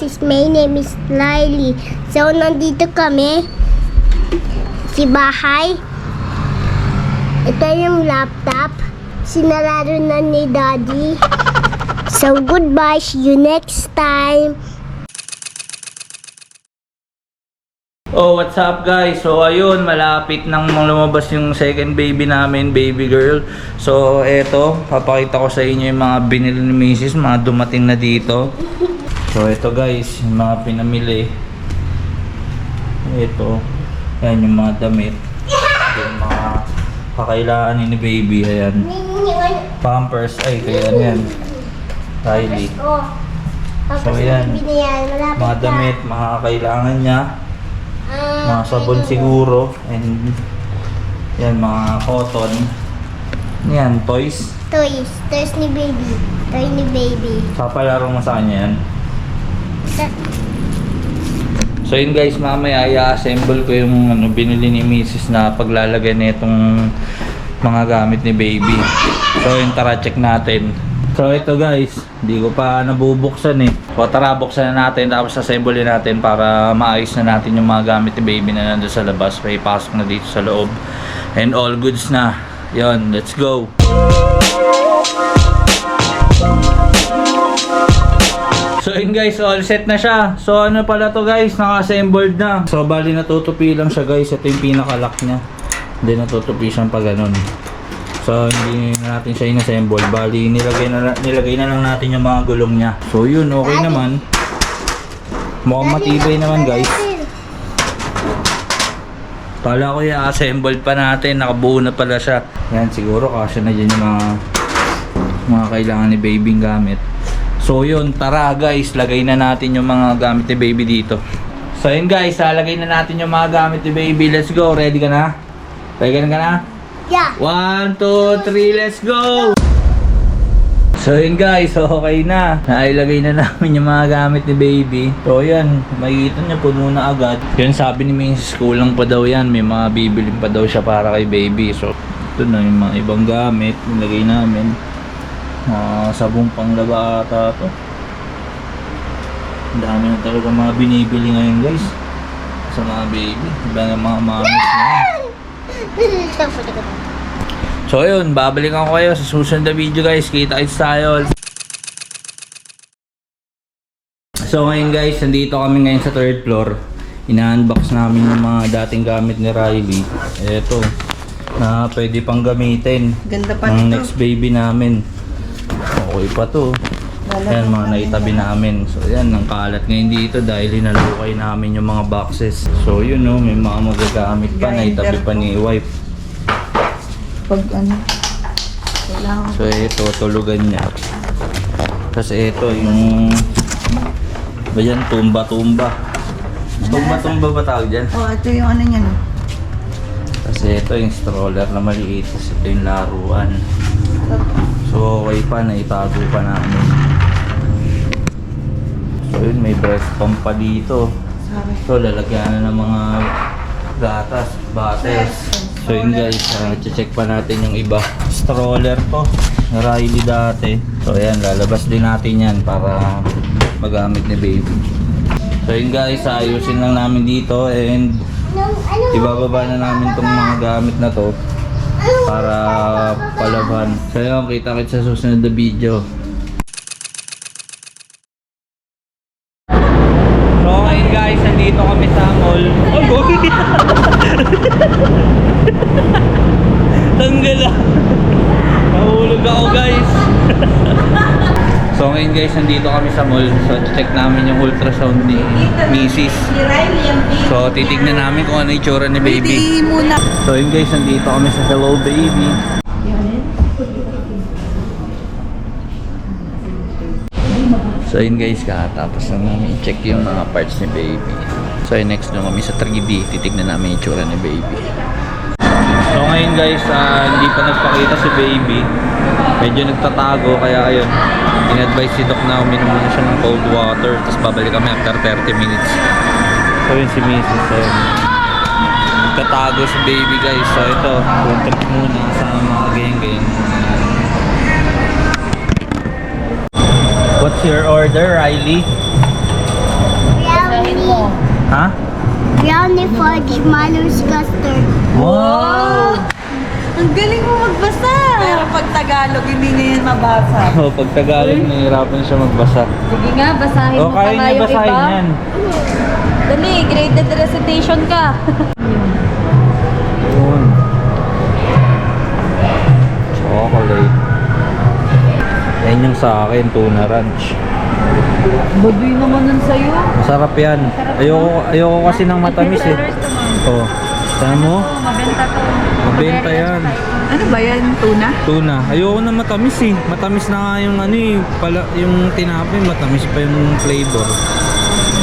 Mrs. My name is Riley. So, nandito kami sa bahay. Ito yung laptop. Sinarado na ni Daddy. So, goodbye. See you next time. Oh, what's up guys? So ayun, malapit nang lumabas yung second baby namin, baby girl. So eto, papakita ko sa inyo yung mga binili ni Mrs. mga dumating na dito. So eto guys, yung mga pinamili. Eto, yan yung mga damit. Yung mga kakailangan ni baby, ayan. Pampers, ay kaya yan. Riley. So yan, mga damit, mga kakailangan niya. Mga sabon siguro, and yan mga cotton. Yan, toys. Toys ni baby. Toy ni baby. Papalaro mo sa kanya yan. So yun guys, mamaya i-assemble ko yung binili ni Mrs. na paglalagay na itong mga gamit ni baby. So yun, tara check natin. So ito guys, hindi ko pa nabubuksan eh. So tara, buksan na natin tapos assemble natin para maayos na natin yung mga gamit ni baby na nandun sa labas. May pasok na dito sa loob. And all goods na. Yon, let's go! So yun guys, all set na siya. So ano pala to guys, naka-assembled na. So bali natutupi lang siya guys. Ito yung pinaka-lock niya. Hindi natutupi siyang pa ganun. So hindi na natin siya in-assemble. Bali nilagay na lang natin yung mga gulong niya. So yun, okay naman. Mukhang matibay naman guys. Kala ko i-assemble pa natin. Nakabuo na pala siya. Yan, siguro kasya na dyan yung mga kailangan ni baby gamit. So yun, tara guys, lagay na natin yung mga gamit ni baby dito. So yun guys, lagay na natin yung mga gamit ni baby. Let's go, ready ka na? Ready ka na? Yeah. 1, 2, 3, let's go! So yun guys, okay na. Nailagay na namin yung mga gamit ni baby. So yan, makikita niya puno na agad. Yun sabi ni Mrs. kulang pa daw yan. May mga bibilin pa daw siya para kay baby. So ito na yung mga ibang gamit nilagay namin. Sabong panglaba ata to. Ang dami na talaga mga binibili ngayon guys sa mga baby. Iba ng mga mamis na yan. So ayun, babalikan ko kayo sa susunod na video guys. Kita-kits tayo. So ngayon guys, nandito kami ngayon sa 3rd floor. Ina-unbox namin yung mga dating gamit ni Riley. Eto, na pwede pang gamitin. Ganda pa ng nito. next baby namin. Okay pa to. Ayan, mga naitabi namin. So yan, ang kalat ngayon dito dahil hinalukay namin yung mga boxes. So yun no, may mga magagamit pa, naitabi pa ni wife. Pag ano, kailangan. So ito, tulugan niya. Tapos ito, yung ba yan, tumba-tumba. Tumba-tumba ba tawag dyan? Oh, ito yung ano niya no. Tapos ito, yung stroller na maliit. Tapos ito yung laruan. So okay pa, naitago pa namin. So yun, may breast pump pa dito. Sabi. So lalagyan na ng mga gatas, bottles. So yun guys, check pa natin yung iba. Stroller to, Riley dati. So ayan, lalabas din natin yan para magamit ni baby. So yun guys, ayusin lang namin dito and ibababa na namin tong mga gamit na to para palaban. So yun, kita-kits sa susunod na video. So ngayon guys, nandito kami sa mall. Oh, boy! Tanggal ah! Nahulog ako guys! So ngayon guys, nandito kami sa mall. So check namin yung ultrasound ni Mrs. Si Riley yung baby. So titignan namin kung ano yung itsura ni baby. Hindi muna. So yun guys, nandito kami sa Hello Baby. So yun guys, katapos na namin i-check yung mga parts ni baby. So yun, next na kami sa 3D, titignan namin yung itsura ni baby. So ngayon guys, hindi pa nagpakita si baby. Medyo nagtatago, kaya ayun, in-advise si Doc na uminom muna siya ng cold water. Tapos babalik kami after 30 minutes. So yun si Mrs. Nagtatago si baby guys. So ito, punta muna sa mga geng-geng. What's your order, Riley? Brownie. Ha? Brownie fudge mallows custard. Wow! Ang galing mo magbasa! Pero pag Tagalog, hindi niya yan mabasa. Oh, pag Tagalog, nahihirapan siya magbasa. Sige nga, basahin Oh, mo kaya pa nga niya yung basahin iba. yan. Dali, graded recitation ka. Yun. Chocolate. Yan yung sa akin, tuna ranch. Baduy naman nun sa'yo. Masarap yan. Ayoko kasi ng matamis eh. Oh, tama mo? Mabenta to. Mabenta yan. Ano ba yan? Tuna? Tuna. Ayoko na matamis eh. Matamis na nga yung ano eh. Yung tinapay, matamis pa yung flavor.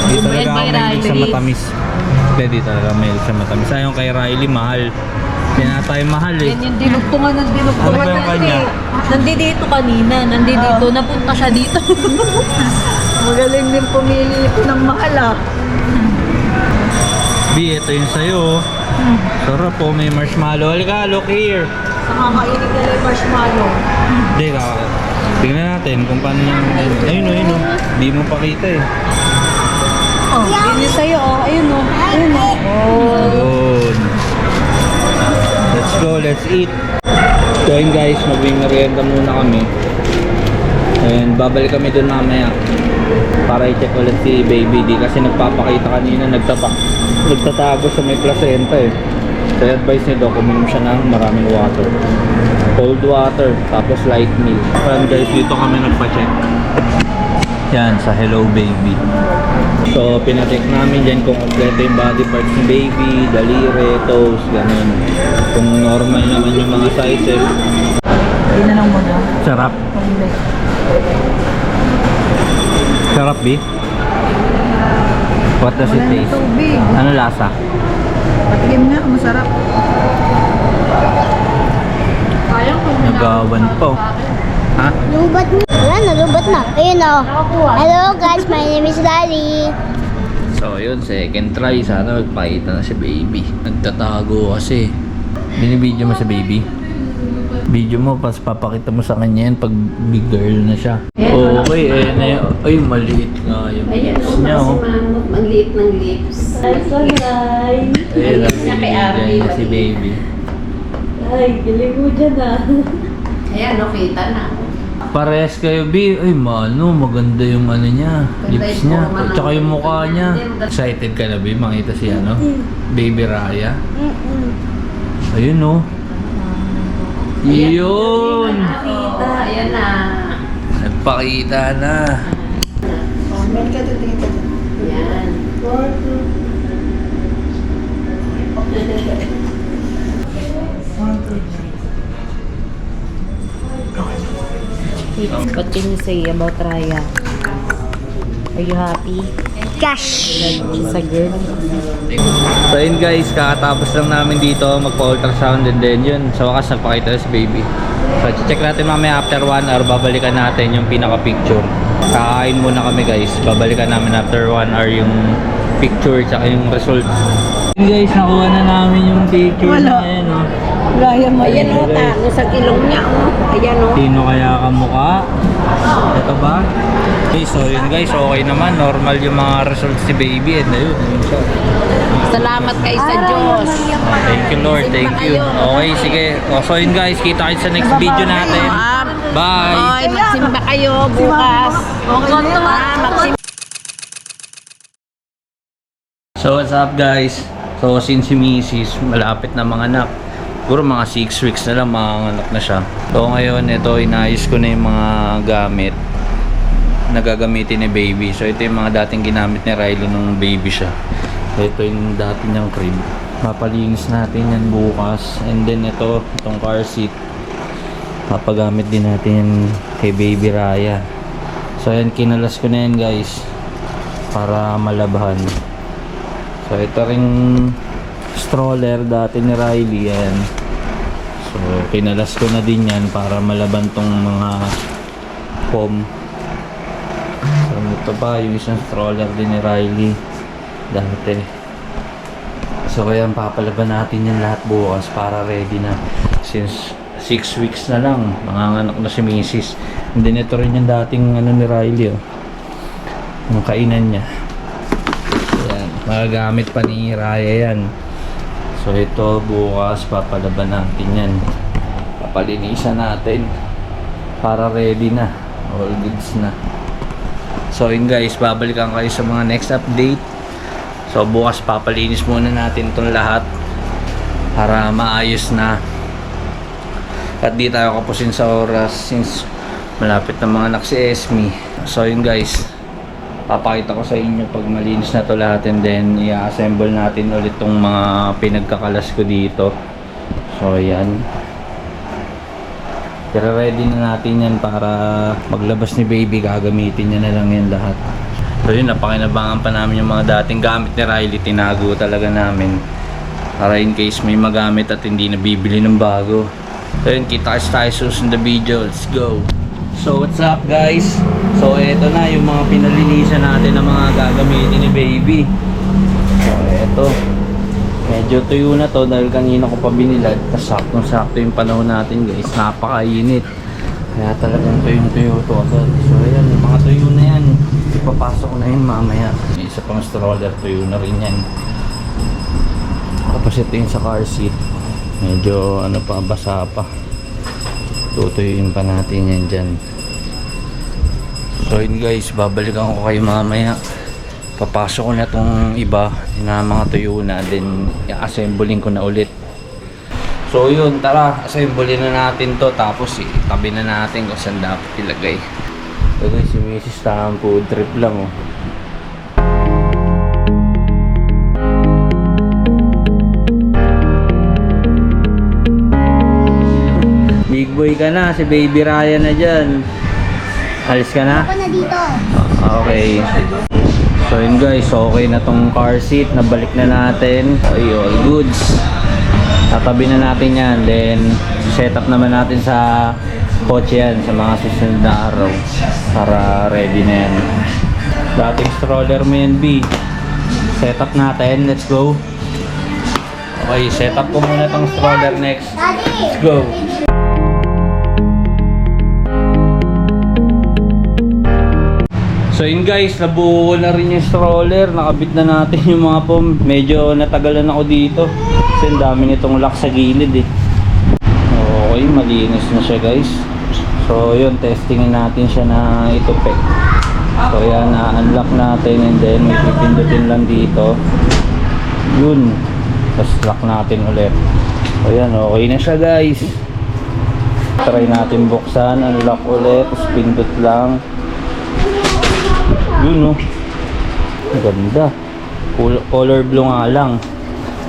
Hindi talaga ako mahilig sa matamis. Hindi talaga mahilig sa matamis. Ayong kay Riley, mahal. Hindi na tayo mahal eh. Yan yung dinugtungan ng dinugtungan Ano ba yung kanya? Nandito kanina, nandito. Napunta siya dito. Magaling din pumili ito ng mahal ah. B, ito yung sa'yo. Sarap po, may marshmallow. Halika, look here. Nakakainig nila yung marshmallow. Hindi, tingnan natin kung paano yung... Ayun o, ayun o. Hindi mo pakita eh. Oh, yun yung sa'yo, oh. Ayun, oh. Ayun, oh. Yun. Let's go, let's eat. So yun guys, mag-merienda muna kami. And babalik kami dun mamaya para i-check ulit si baby. Di kasi nagpapakita kanina, nagtatago sa may placenta eh. So advice ni Doc, uminom siya ng maraming water. Cold water, tapos light meal. And guys, dito kami nagpa-check. Yan, sa Hello Baby. So, pinacheck namin dyan kung kompleto yung body parts ni baby, daliri, toes, ganun. Kung normal naman yung mga sizes. Tinanong mo na. Sarap. Sarap, B? What does it Wala na taste? tubig. Ano lasa? Patigim nga, masarap. Nagawan po. Ha? Lubat na. Wala na, lubat na. Ayun o. Hello guys, my name is Lali. So, yun, second try. Sana magpakita na si baby. Nagtatago kasi. Binibidyo mo si baby? Video mo, pas papakita mo sa kanya yan pag big girl na siya. Okay, ay maliit nga yung lips niya, oh. Magliit ng lips. Ay, sorry. Ayun lang, binibidyo niya si baby. Ay, galing mo dyan ah. Ayan, kita na. Parehas kayo, B. Ay, maganda yung ano niya, lips niya. Tsaka yung mukha niya. Excited ka na, B? Makita si ano? Baby Raya. Ayun, oh. Yun! Nakita, ayan na. Nagpakita na. Meron ka doon, tingin ka doon. Ayan. What can you say about Raya? Are you happy? Cash. She's a girl. So yun guys, kakatapos lang namin dito magpa-ultrasound and then yun, sa wakas nagpakita na si baby. So check natin mamaya after 1 hour, babalikan natin yung pinaka-picture. Kakain muna kami guys, babalikan namin after 1 hour yung picture tsaka yung result. Yun guys, nakuha na namin yung picture Wala. na yan, oh. Raya mo. Ayan o, tago sa ilong niya o. Ayan o. Sino kaya kamukha? Ito ba? Okay, so yun guys, okay naman. Normal yung mga results si baby. And ayun, ayun siya. Salamat kay sa Diyos. Oh, thank you Lord, thank you. Okay, sige. So yun guys, kita kayo sa next video natin. Bye! Hoy, magsimba kayo bukas. Magsimba. So what's up guys? So since si Mrs. malapit na mga anak, siguro mga 6 weeks na lang manganganak na siya. So ngayon ito, inayos ko na yung mga gamit na gagamitin ni baby. So ito yung mga dating ginamit ni Riley nung baby siya. So ito yung dati niyang crib. Papalinis natin yan bukas. And then itong car seat, papagamit din natin yan kay baby Raya. So yan, kinalas ko na yan guys para malabhan. So ito ring stroller dati ni Riley, yan. So kinalas ko na din yan para malaban tong mga foam. So ito pa yung isang stroller din ni Riley dati. So ayan, papalaban natin yan lahat bukas para ready na, since 6 weeks na lang manganganak na si Mrs. And then ito rin yung dating ano ni Riley, oh, yung kainan niya. Ayan. magagamit pa ni Raya yan. So ito bukas papalaban natin yan, papalinisan natin para ready na, all goods na. So yun guys, babalikan kayo sa mga next update. So bukas papalinis muna natin itong lahat para maayos na at di tayo kapusin sa oras since malapit na mga anak si Esme. So yun guys, papakita ko sa inyo pag malinis na to lahat, and then i-assemble natin ulit tong mga pinagkakalas ko dito. So yan, pero ready na natin yan para maglabas ni baby, gagamitin niya na lang yan lahat. So yun, napakinabangan pa namin yung mga dating gamit ni Riley, tinago talaga namin para in case may magamit at hindi na bibili ng bago. So yun, kita tayo susunod na video. Let's go! So what's up guys? So eto na yung mga pinalinisan natin ng mga gagamitin ni baby. So eto, medyo tuyo na to dahil kanina ko pa binilad. Tapos saktong-sakto yung panahon natin guys, napakainit. Kaya talagang tuyong-tuyo to agad. So ayan, yung mga tuyo na yan, ipapasok ko na yun mamaya. May isa pang stroller, tuyo na rin yan. Tapos ito yung sa car seat, medyo ano pa, basa pa. Tutuyuin pa natin yan dyan. So yun guys, babalikan ko kayo mamaya. Papasok ko na tong iba na mga tuyo na, then i-assembling ko na ulit. So yun, tara, assembling na natin to, tapos itabi na natin kung saan dapat ilagay. So guys, si Mrs. Tahang food trip lang oh. Big boy ka na, si baby Raya na dyan. Alis ka na? Ako na dito. Okay. So yun guys, okay na tong car seat, nabalik na natin. Ay, all goods. Tatabi na natin yan, then set up naman natin sa kotse yan sa mga susunod na araw para ready na yan. Dating stroller mo yan, B. Set up natin, let's go. Okay, set up ko muna tong stroller next. Let's go. So yun guys, nabuo na rin yung stroller, nakabit na natin yung mga pom. Medyo natagalan ako dito kasi ang dami nitong lock sa gilid eh. Okay, malinis na siya guys. So yun, testingin natin siya na itupi. So yan, na-unlock natin, and then may pipindutin lang dito. Yun, tapos lock natin ulit. So yan, okay na siya guys. Try natin buksan, unlock ulit, tapos pindot lang. Yun oh, ganda. Color blue nga lang,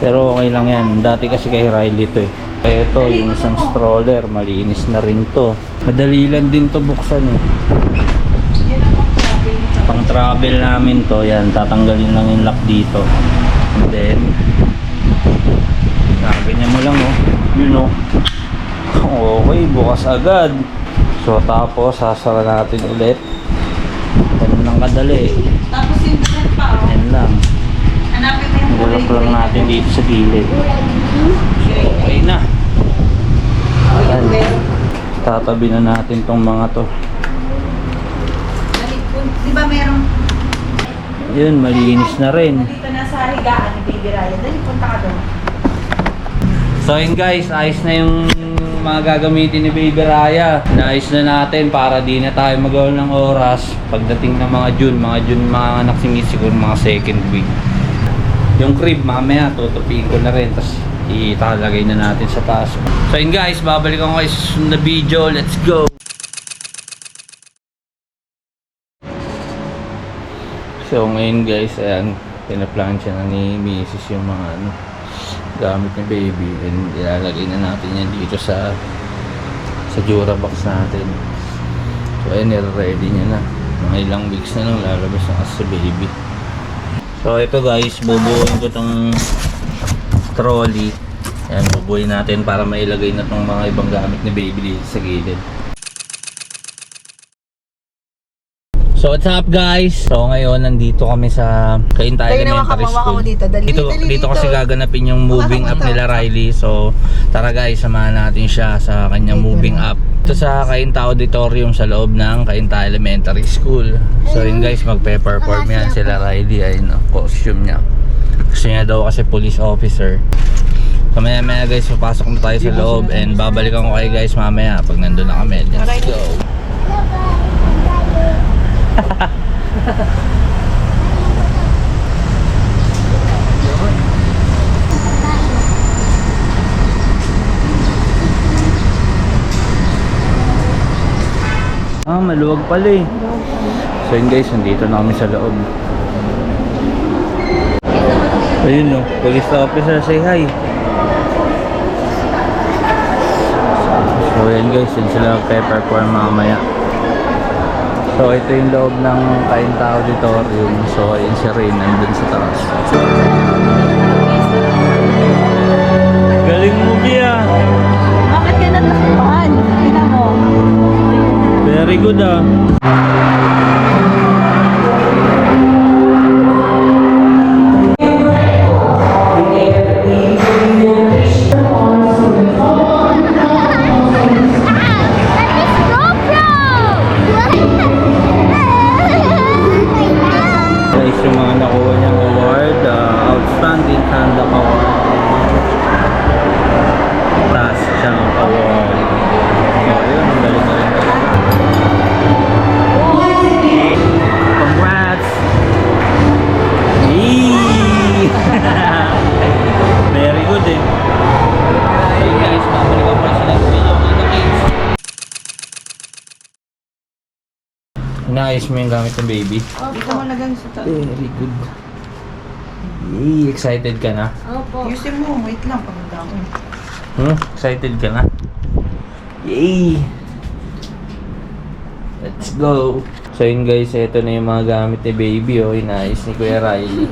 pero okay lang yan. Dati kasi kay Riley to eh. Ito yung isang stroller, malinis na rin to. Madali lang din to buksan eh. Pang travel namin to, yan, tatanggalin lang yung lock dito, and then ganyan mo lang oh. Yun oh, okay, bukas agad. So tapos sasara natin ulit. Ganun lang kadali. Tapos yung different pa, oh. Yan lang. Hanapin mo yung Nilak lang natin dito sa gilid. Okay na. Ayan. Tatabi na natin tong mga to. Di ba merong Yun, malinis na rin. dito na sa higaan ni Baby Ryan? Dali, punta ka doon. So yun guys, ayos na yung mga gagamitin ni Baby Raya. Naayos na natin para di na tayo magawa ng oras pagdating ng mga June, mga anak si Miss, siguro mga second week. Yung crib mamaya tutupiin ko na rin, tapos italagay na natin sa taas. So yun guys, babalik ako kayo sa susunod na video. Let's go! So ngayon guys, ayan, pinaplansya na ni Mrs. yung mga gamit ni baby, and ilalagay na natin yan dito sa Durabox natin. So ayan, ready niya na. Mga ilang weeks na lang lalabas na kasi sa baby. So ito guys, bubuuin ko tong trolley. Ayan, bubuuin natin para mailagay na tong mga ibang gamit ni baby dito sa gilid. So what's up guys? So ngayon nandito kami sa Cainta Elementary School. Dito kasi gaganapin yung moving up nila Riley. So tara guys, samahan natin siya sa kanyang moving up. Ito sa Cainta Auditorium sa loob ng Cainta Elementary School. So yun guys, magpe-perform yan sila Riley. Ayun, costume niya. Gusto niya daw kasi police officer. So maya guys, papasok na tayo sa loob and babalikan ko kayo guys mamaya pag nandun na kami. Let's go! Maluwag pala eh. So yun guys, nandito na kami sa loob. Ayun no, police officer, say hi. So yan guys, yun sila magpe-perform mamaya. So ito yung loob ng Cainta Auditorium. So ayun si Rain, nandun sa taas. Galing mo Bia! Bakit ka natasuhan? Tingnan mo. Very good ah. Guys, yung mga nakuha niyang award, Outstanding Stand-Up Award. Taas siyang award. So yun, galing-galing talaga. Congrats! Yee! Very good eh. So yun guys, babalikan pa sila sa video mga kids. Inaayos mo yung gamit ng baby. Dito mo lagay sa taas. Very good. Yay! Excited ka na? Opo. Ayusin mo. Wait lang. Paganda ko. Excited ka na? Yay! Let's go! So yun guys, ito na yung mga gamit ni baby oh. Inaayos ni Kuya Riley.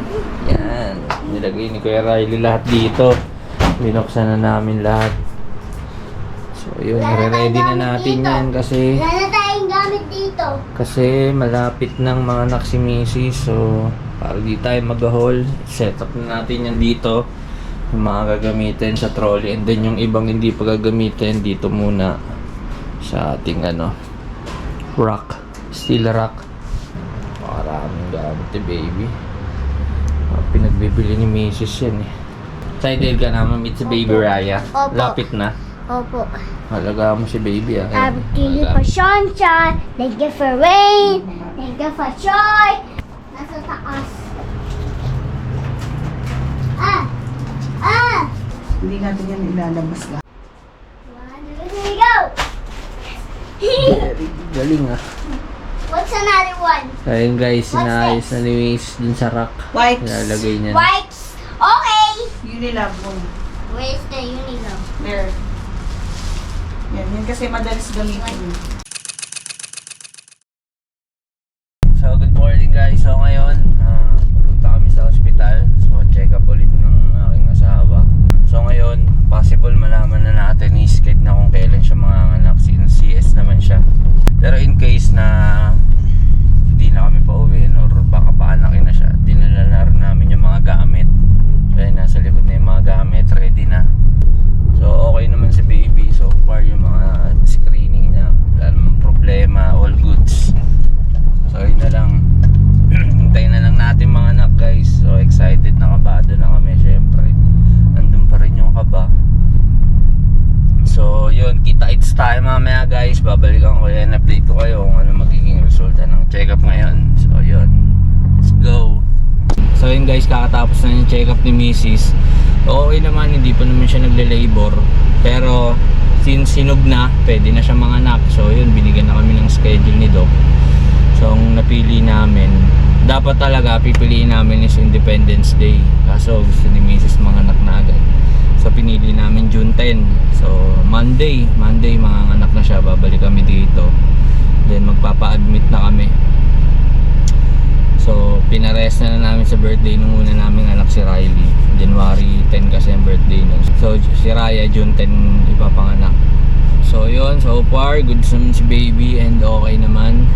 Yan. Nilagay ni Kuya Riley lahat dito. Binuksan na namin lahat. So yun, ready na natin yan kasi Wala na tayong gamit dito. malapit ng mga anak si Mrs. So para di tayo mag-haul, set up na natin yan dito. Yung mga gagamitin sa trolley and then yung ibang hindi pa gagamitin dito muna sa ating rack, steel rack. Maraming gamit ni baby. Pinagbibili ni Mrs. yan eh. Excited ka na ma-meet si baby Raya? Opo. Lapit na. Opo. Halaga mo si baby ah. Thank you for sunshine. Thank you for rain. Thank you for joy. Nasa taas. Hindi natin yan ilalabas lang. 1, 2, 3, go! Galing ah. What's another one? Ayun guys, What's inaayos this? na ni Miss dun sa rack. Wipes. Ilalagay niya. Wipes. Okay. Unilab mo. Where's the Uniqlo? There. Yan kasi madalas gamitin. So good morning guys. So ngayon, pupunta kami sa hospital. So check up ulit ng aking asawa. So ngayon, possible malaman na natin i-sked na kung kailan siya manganganak. CS naman siya. Pero in case na hindi na kami pauwiin or baka paanakin na siya, dinala na rin namin yung mga gamit. Kaya nasa likod na yung mga gamit, ready na. So okay naman si baby. So far yung mga screening niya, wala namang problema, all goods. So yun na lang. Hintayin na lang natin mga anak guys. So excited, nakabado na kami syempre. Nandun pa rin yung kaba. So yun, kita-its tayo mamaya guys. Babalikan ko yan, update ko kayo kung ano magiging resulta ng check-up ngayon. So yun, let's go. So yun guys, kakatapos na yung check-up ni Mrs. Okay naman, hindi pa naman siya nagle-labor. Pero since sinog na, pwede na siya manganak. So yun, binigyan na kami ng schedule ni Doc. So ang napili namin, dapat talaga pipiliin namin is Independence Day. Kaso gusto ni Mrs. manganak na agad. So pinili namin June 10. So Monday manganganak na siya, babalik kami dito. Then magpapa-admit na kami. So pinarest na namin sa birthday nung una naming anak si Riley. January 10 kasi ang birthday nun. So si Raya June 10 ipapanganak. So yun, so far good naman si baby and okay naman.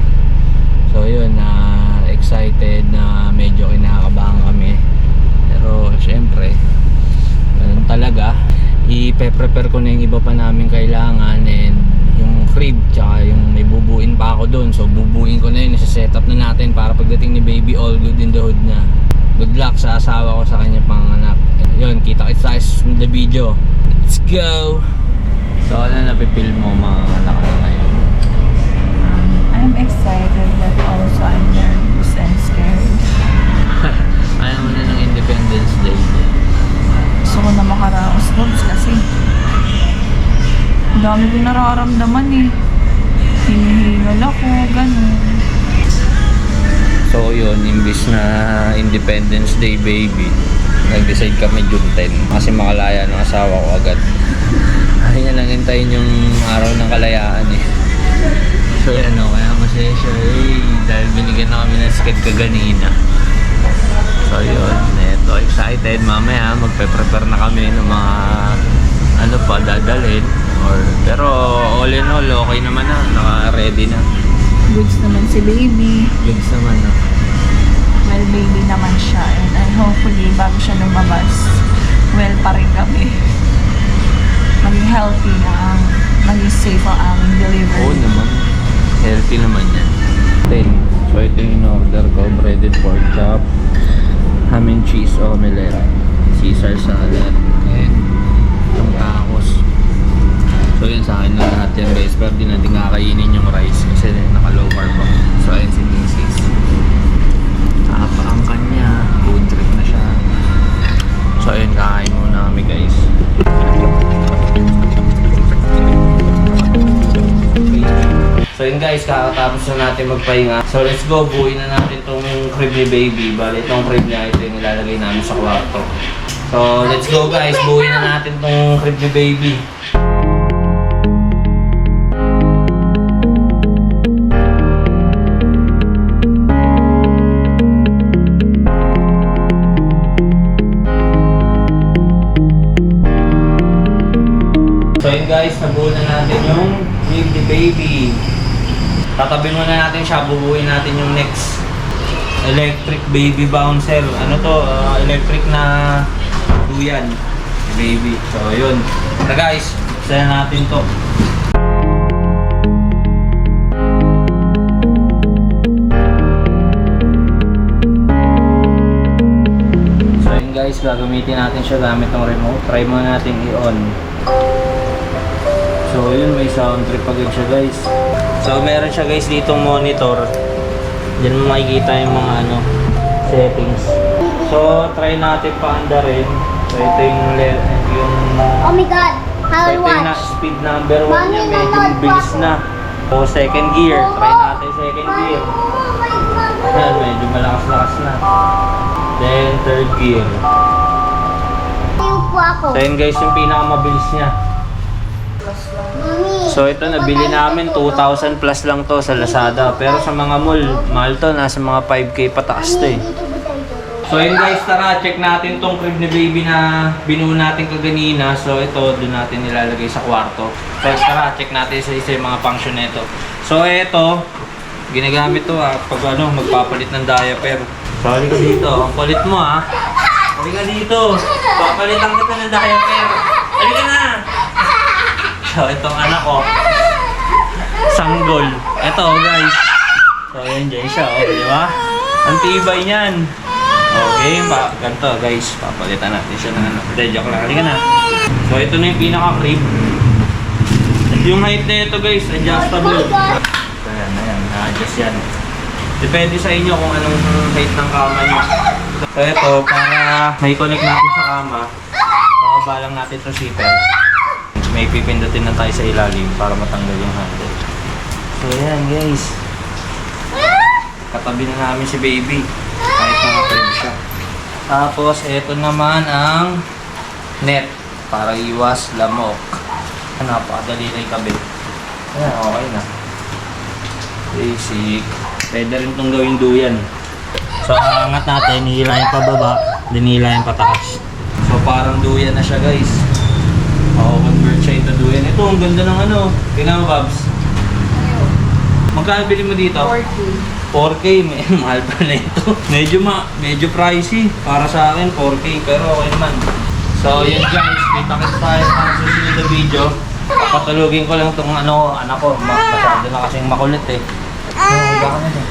So yun, excited na medyo kinakabahan kami. Pero syempre ganun talaga, i-prepare ko na yung iba pa namin kailangan and yung crib tsaka yung may bubuin pa ako doon. So bubuin ko na yun, isa-set up na natin para pagdating ni baby all good in the hood na. Good luck sa asawa ko sa kanya panganak. Yun, kita-kits tayo sa the video. Let's go! So ano napipil mo mga anak na ngayon? I'm excited but also I'm nervous and scared. Ayaw mo na ng Independence Day. Gusto ko na makaraos Bobs kasi ang dami ko nararamdaman eh. Hinihingal ako, ganun. So yun, imbis na Independence Day baby, nag-decide kami June 10 kasi makalaya ng asawa ko agad. Ayaw niya lang hintayin yung araw ng kalayaan eh. So yan o, kaya masaya siya eh, dahil binigyan na kami ng skate kaganina. So yun, eto, excited. Mamaya magpe-prepare na kami ng mga ano pa dadalhin. Pero all in all, okay naman na, naka-ready na. Goods naman si baby. Goods naman na. Well, baby naman siya. And hopefully, bago siya lumabas, well pa rin kami. Maging healthy ang, maging safe ang aming delivery. Oo naman. Healthy naman yan. 10. So ito yung order ko. Breaded pork chop, ham and cheese omelette, Caesar salad, and yung tacos. So yun sa akin na lahat yan guys. Pero di natin kakainin yung rice kasi naka-low carb ako. So ayun si Mrs. Ang kanya. Food trip na siya. So ayun, kakain muna kami guys. So yun guys, kakatapos na natin magpahinga. So let's go, buuin na natin tong crib ni baby. Bali itong crib niya, ito yung ilalagay namin sa kwarto. So let's go guys, buuin na natin tong crib ni baby. So yun guys, nabuo na natin yung crib ni baby. Tatabi muna natin siya, bubuuin natin yung next electric baby bouncer. Ano to? Electric na duyan baby. So yun. So guys, saan natin to? So yun guys, gagamitin natin siya gamit ng remote. Try muna natin i-on. So yun, may sound trip agad siya guys. So meron siya guys ditong monitor. Diyan mo makikita yung mga settings. So try natin paandarin. So ito yung Oh my God! so I'll ito yung watch. speed number 1 Mommy, niya, medyo nanonood bilis ako. na. So second gear, try natin second gear. Ayan, medyo malakas-lakas na. Then third gear. Yung po ako. So yun guys, yung pinakamabilis niya. Mami. So ito, nabili namin 2,000 plus lang to sa Lazada. Pero sa mga mall, mahal to, nasa mga 5K pataas to eh. So yun guys, tara, check natin tong crib ni baby na binuo natin kaganina. So ito, doon natin nilalagay sa kwarto. So tara, check natin isa-isa yung mga function nito. So ito, ginagamit to pag magpapalit ng diaper. So halika dito, ang kulit mo halika dito, papalitan kita ng diaper. Halika na! So itong anak ko, sanggol. Ito guys. So yan dyan siya, di ba? Ang tibay niyan. Okay, ganito guys, papalitan natin siya ng Hindi, joke lang. Halika na. So ito na yung pinaka-crib. At yung height na ito guys, adjustable. So ayan, na-adjust yan. Depende sa inyo kung anong height ng kama nyo. So ito, para may connect natin sa kama, bababa lang natin ito zipper. May pipindutin na tayo sa ilalim para matanggal yung handle. So ayan guys, katabi na namin si baby kahit naka-crib siya. Tapos ito naman ang net para iwas lamok. Napakadali na ikabit. Ayan, okay na. Basic. Pwede rin itong gawing duyan. So angat natin, hihilahin pababa, dinihilahin pataas. So parang duyan na siya guys. Convert siya into duyan. Ito, ang ganda ng tingnan mo Babs. Magkano bili mo dito? 4K. 4K, mahal pa na ito. Medyo pricey. Para sa akin, 4K, pero okay naman. So yun guys, kita-kits tayo sa susunod na video. Papatulugin ko lang itong anak ko. Masyado na kasing makulit eh. Baka na siya.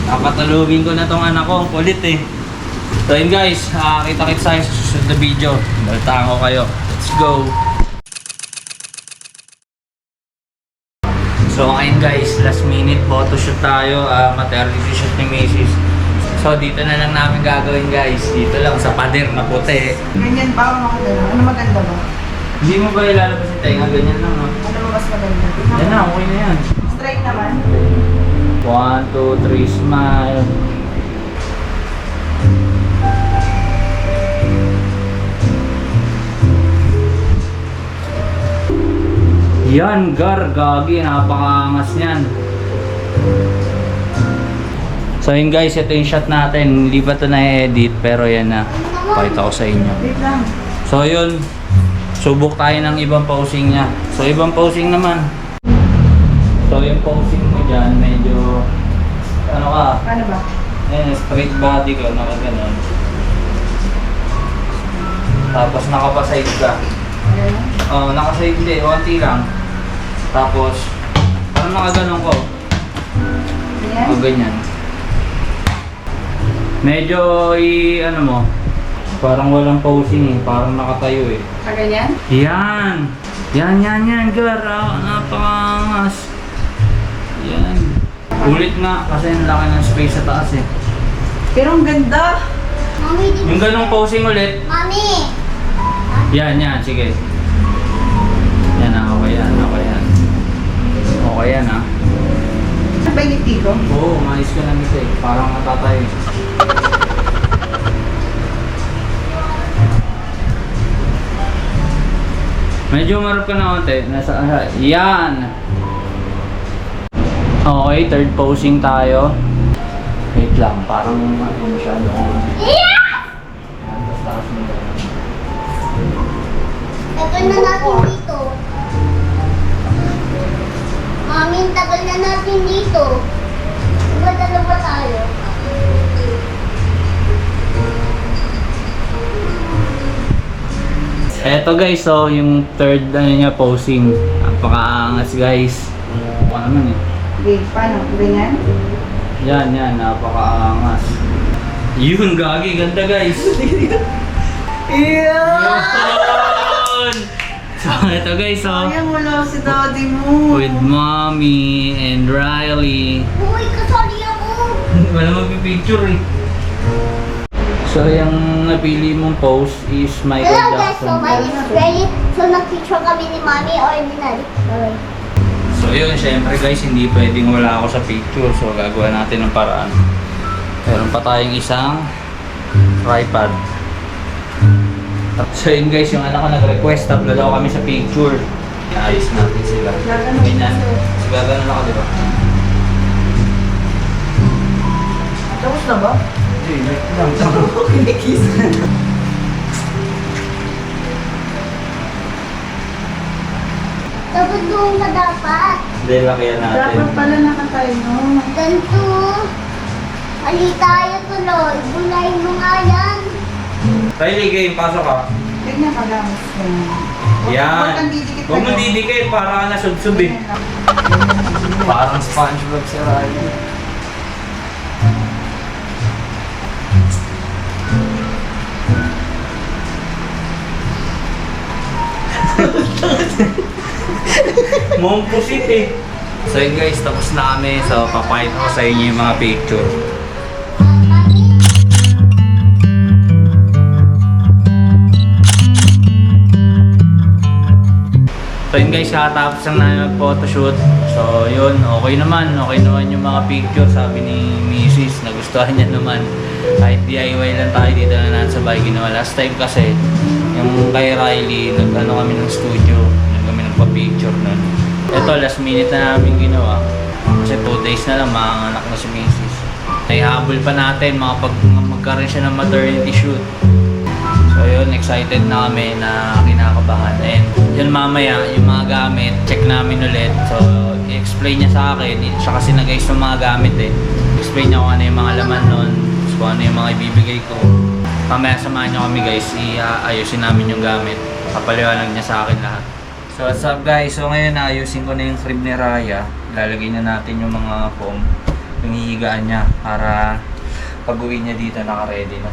Kapatulugin ko na tong anak ko, ang kulit eh. So yun guys, kita-kits tayo sa susunod na video. Balitaan ko kayo. Let's go! So ayun guys, last minute photoshoot tayo, maternity shoot ni Mrs. So dito na lang namin gagawin guys, dito lang sa pader na puti. Ganyan ba? Ano maganda ba? Hindi mo ba ilalabas si Tenga? Ganyan lang no? Ano mo mas maganda? Yan na, okay na yan. Straight naman. 1, 2, 3, smile. Yan, gagi, napakaangas niyan. So yun guys, ito yung shot natin. Hindi pa ito na-edit, pero yan na. Pakita ko sa inyo. Wait lang. So yun, subok tayo ng ibang posing niya. So ibang posing naman. So yung posing mo dyan, medyo, ano ka, Paano ba? straight body ka, nakaganon. Tapos nakapaside ka. Ayan. Nakaside hindi, onti lang. Tapos, parang nakaganon ko. Ayan. O ganyan. Medyo ano mo, parang walang posing eh, parang nakatayo eh. Ganyan? Yan! Yan, Gar. Napakangas. Yan. Ulit nga, kasi ang laki ng space sa taas eh. Pero ang ganda. Mami, di Yung ganong posing ulit. Mami! Yan, sige. Yan na, okay yan. Okay yan ah. Ano ba yung ngiti ko? Oo, mais ka na nito eh. Parang natatayo. Medyo marap ka na konti. Yan! Okay, third posing tayo. Wait lang, parang ano masyado. Yan, tapos taas mo lang. Tagal na natin dito. Mami, tagal na natin dito. Diba dalawa tayo? Eto guys, so yung third niya posing. Napakaangas guys. Ano naman eh. Okay, paano? Ganyan? Yan, napakaangas. Yun, gagi, ganda guys. Yeah! Yun! So eto guys, so Sayang wala si daddy mo. with Mommy and Riley. Uy, kasali ako! Wala magpipicture eh. So yung napili mong pose is Michael Hello guys, Jackson. so my name is Riley. So nag-picture kami ni Mami ordinary. Okay. So yun, syempre guys, hindi pwedeng wala ako sa picture. So gagawa natin ng paraan. Meron pa tayong isang tripod. So yun guys, yung anak ko nag-request, tatlo daw kami sa picture. Ayos natin sila. Ganyan. So gagano na ako, di ba? Tapos na ba? Hindi, wait lang. Kinikis. Tapos doon na dapat. Hindi, lakihan natin. Dapat pala nakatayo, no? Ganito. Ali tayo tuloy. Bulayin mo nga yan. Riley, game, pasok ka. Ganyan ka lang. Yan. Huwag mo didikit, para ka nasubsub eh. Parang SpongeBob si Riley. Mompusit eh. So yun guys, tapos na kami. So papakita ko sa inyo yung mga picture. So yun guys, kakatapos lang namin mag-photoshoot. So yun, okay naman yung mga picture. Sabi ni Mrs. nagustuhan niya naman. Kahit DIY lang tayo dito na natin sa bahay ginawa. Last time kasi, yung kay Riley, nag-ano kami ng studio. Kami nagpa-picture nun. Ito, last minute na namin ginawa. Kasi 2 days na lang, maanganak na si Mrs. Naihabol pa natin, magkaroon siya ng maternity shoot. So yun, excited na kami na kinakabahan. And yun mamaya, yung mga gamit, check namin ulit. So, i-explain niya sa akin. Siya kasi nag-ayos ng mga gamit eh. Explain niya kung ano yung mga laman nun, kung ano yung mga ibibigay ko. Mamaya samahan niyo kami guys, ayusin namin yung gamit. Papaliwanag niya sa akin lahat. So what's up guys? So ngayon ayusin ko na yung crib ni Raya. Ilalagay na natin yung mga foam, yung hihigaan niya para pag uwi niya dito naka-ready na.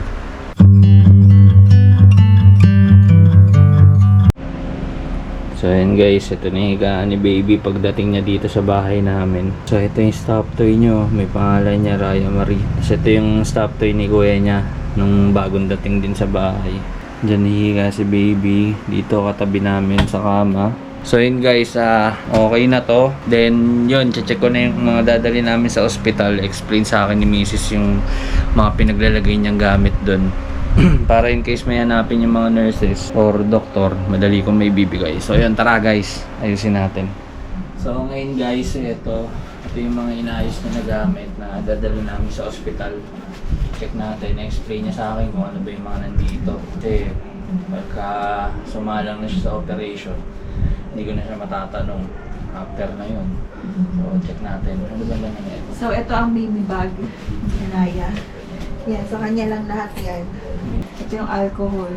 So ayan guys, ito na yung higaan ni baby pagdating niya dito sa bahay namin. So ito yung stop toy nyo, may pangalan niya Raya Marie. So ito yung stop toy ni kuya niya nung bagong dating din sa bahay. Diyan hihiga si baby, dito katabi namin sa kama. So yun guys, okay na to. Then yun, check ko na yung mga dadali namin sa ospital. Explain sa akin ni Mrs. yung mga pinaglalagay niyang gamit doon. Para in case may hanapin yung mga nurses or doktor, madali kong may bibigay. So yun, tara guys, ayusin natin. So ngayon guys, ito yung mga inaayos na gamit na dadali namin sa ospital. Check natin, explain niya sa akin kung ano ba yung mga nandito. Kasi pagka sumalang na siya sa operation, hindi ko na siya matatanong after na yun. So check natin, ano ba lang na ito? So, ito ang baby bag ni Raya. Yan, sa kanya lang lahat yan. Ito yung alcohol.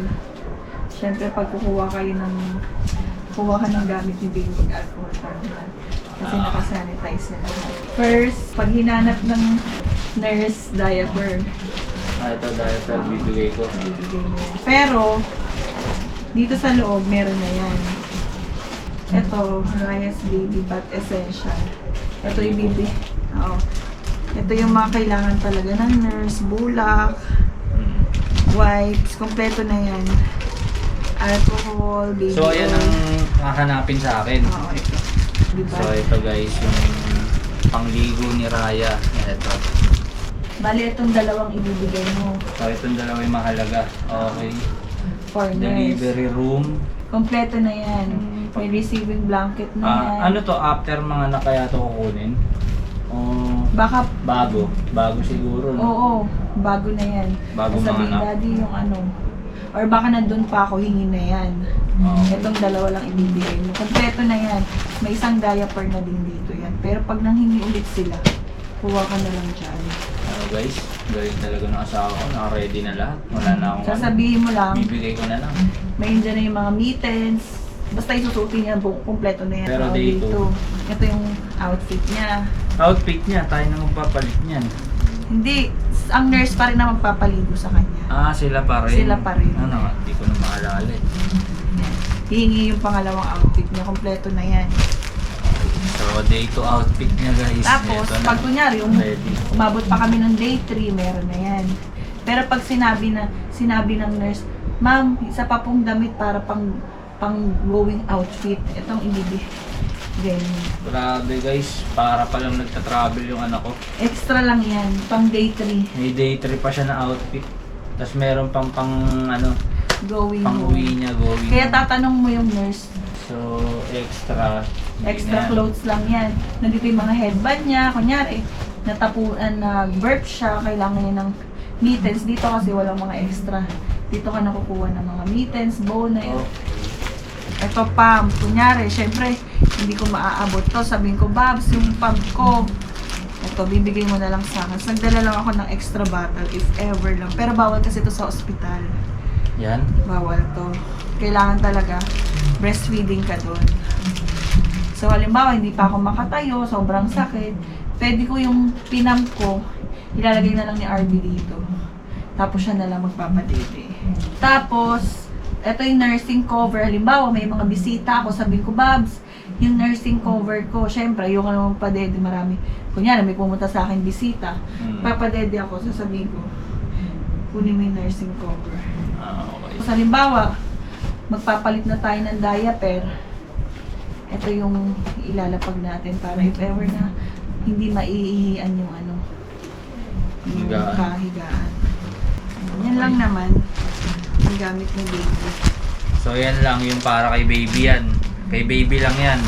Siyempre, pag kukuha ka ng gamit ni baby pag alcohol terminal. Kasi nakasanitize na lahat. First, pag hinanap ng nurse diaper, Ito diaper, bibigay ko. bibigay mo yan. Pero, dito sa loob, meron na yan. Ito, Raya's Baby Bath Essential. Ito yung baby. Oo. Ito yung mga kailangan talaga ng nurse, bulak, wipes, kompleto na yan. Alcohol, baby So ayan oil. ang hahanapin sa akin. Oo, ito. Diba? So ito guys, yung pangligo ni Raya. Ito. Bali, itong dalawang ibibigay mo So itong dalawa yung mahalaga. Okay. for nurse. Delivery room. Kompleto na yan. May receiving blanket na yan. Ano to, after mga nakaya to kukunin? O Baka, bago? Bago siguro, no? oo, bago na yan. Bago Sabihin mga anak. daddy yung ano. Or baka nandun pa ako, hingin na yan. Okay. Itong dalawa lang ibibigay mo. Kompleto na yan. May isang diaper na din dito yan. Pero pag nanghingi ulit sila, kuha ka na lang dyan. Ano guys, galing talaga ng asawa ko. Naka-ready na lahat. Wala na akong Sasabihin mo lang, bibigay ko na lang. may dyan na yung mga mittens. Basta isusutin yan, kumpleto na yan. Pero Tawag dito. dito. Ito yung outfit niya. Outfit niya, tayo na magpapalit niyan. Hindi, ang nurse pa rin na magpapaligo sa kanya. Sila pa rin. Sila pa rin. Ano nga, hindi ko na maalala eh. Yan. Hihingi yung pangalawang outfit niya, kompleto na yan. So, day 2 outfit niya guys. Tapos, Ito na. pag kunyari, Ready. umabot pa kami ng day 3, meron na yan. Pero pag sinabi ng nurse, ma'am, isa pa pong damit para pang going outfit. Itong ibibigay mo. Grabe guys, para palang nagta-travel yung anak ko. Extra lang yan, pang day 3. May day 3 pa siya na outfit. Tapos meron pang Going pang home. uwi niya, going. Kaya tatanong mo yung nurse, So, extra. extra Hindi na. clothes lang yan. Nandito yung mga headband niya, kunyari, natapuan na burp siya, kailangan niya ng mittens. Dito kasi walang mga extra. Dito ka nakukuha ng mga mittens, bonnet. Oh. Ito pump, kunyari, syempre, hindi ko maaabot to. Sabihin ko, Babs, yung pump ko. Ito, bibigay mo na lang sa akin. So, nagdala lang ako ng extra bottle, if ever lang. Pero bawal kasi ito sa ospital. Yan. Bawal to. Kailangan talaga, breastfeeding ka doon. So, halimbawa, hindi pa ako makatayo, sobrang sakit. Pwede ko yung pinamp ko, ilalagay na lang ni RB dito. Tapos siya na lang magpapadede. Tapos, ito yung nursing cover. Halimbawa, may mga bisita ako. Sabihin ko, Babs, yung nursing cover ko. Syempre, ayoko naman padede marami. Kunyari, may pumunta sa akin bisita. Papadede ako. Sasabihin ko, kunin mo yung nursing cover. Okay. So, halimbawa, magpapalit na tayo ng diaper. Ito yung ilalapag natin para if ever na hindi maiihian yung yung Higaan. kahigaan. Yan lang naman ang gamit ng baby. So, yan lang yung para kay baby yan. Kay baby lang yan.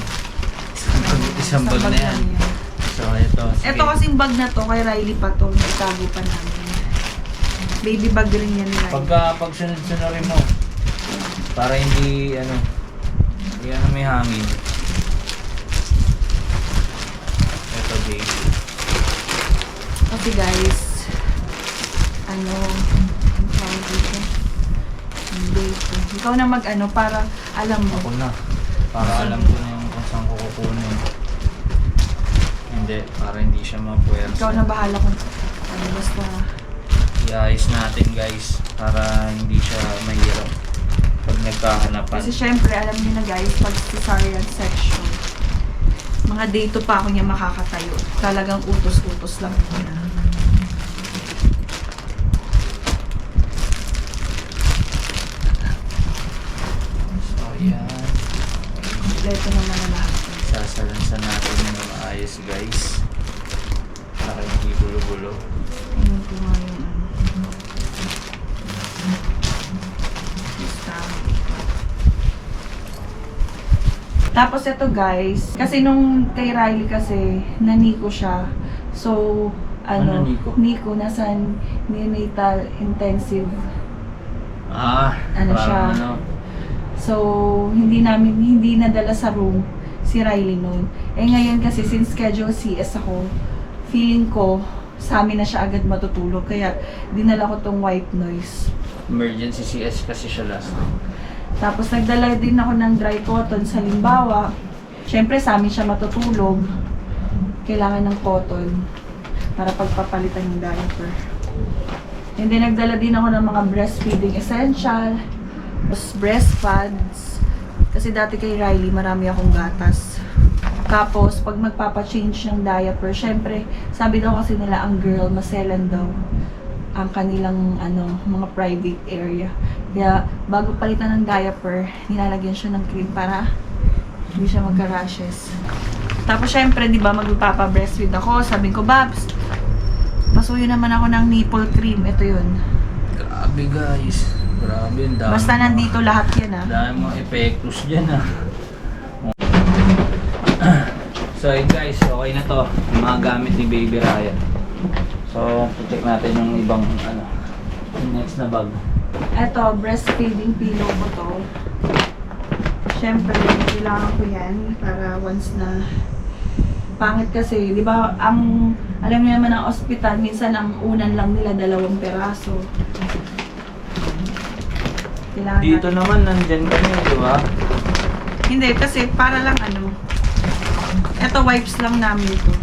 Isang bag na yan. So, ito. Ito kasing bag na to, kay Riley pa to, naitago pa namin. Baby bag rin yan ni Riley. Pag sunod-sunurin mo, para hindi, hindi may hangin. Ito, baby. Kasi guys, ang tawag dito? Date. Ikaw na para alam mo. Ako na. Para alam ko na yung kung saan ko kukunin. Hindi, para hindi siya mapuwersa. Ikaw na bahala kung ano, basta I-ayos natin guys, para hindi siya mahirap pag nagkahanapan. kasi syempre alam niyo na guys, pag cesarean section, mga dito pa ako niya makakatayo. Talagang utos-utos lang muna. So yan, Kompleto naman na lahat. sasalansan natin yung maayos guys, para hindi gulo-gulo. Ayun ko nga yung basta. Tapos ito guys, kasi nung kay Riley kasi, naniko siya. So, Ano niko? Niko, nasa neonatal intensive. Ano siya? siya? Ano? So, hindi nadala sa room si Riley noon. Eh ngayon kasi, since schedule CS ako, feeling ko, sa amin na siya agad matutulog. Kaya, dinala ko tong white noise. Emergency CS kasi siya last time. Tapos, nagdala din ako ng dry cotton sa Limbawa. Siyempre, sa amin siya matutulog. Kailangan ng cotton para pagpapalitan yung diaper. And then, nagdala din ako ng mga breastfeeding essential. Tapos, breast pads. Kasi dati kay Riley, marami akong gatas. Tapos, pag magpapa-change ng diaper, syempre, sabi daw kasi nila, ang girl, maselan daw ang kanilang mga private area. Kaya, bago palitan ng diaper, nilalagyan siya ng cream para hindi siya magka-rashes. Tapos, syempre, di ba, magpapa-breastfeed ako. Sabi ko, Babs, pasuyo naman ako ng nipple cream. Ito yun. Grabe guys, grabe ang dami. Basta nandito lahat yan, ah. Dami mga epektos dyan So yun guys, okay na to. Yung mga gamit ni Baby Raya. So, check natin yung ibang yung next na bag. Ito, breastfeeding pillow ko to. Siyempre, kailangan ko yan para once na pangit kasi, di ba, alam niyo naman ang ospital, minsan ang unan lang nila 2 peraso. Kailangan Dito natin- naman, nandyan kami, di ba? Hindi, kasi para lang eto wipes lang namin ito.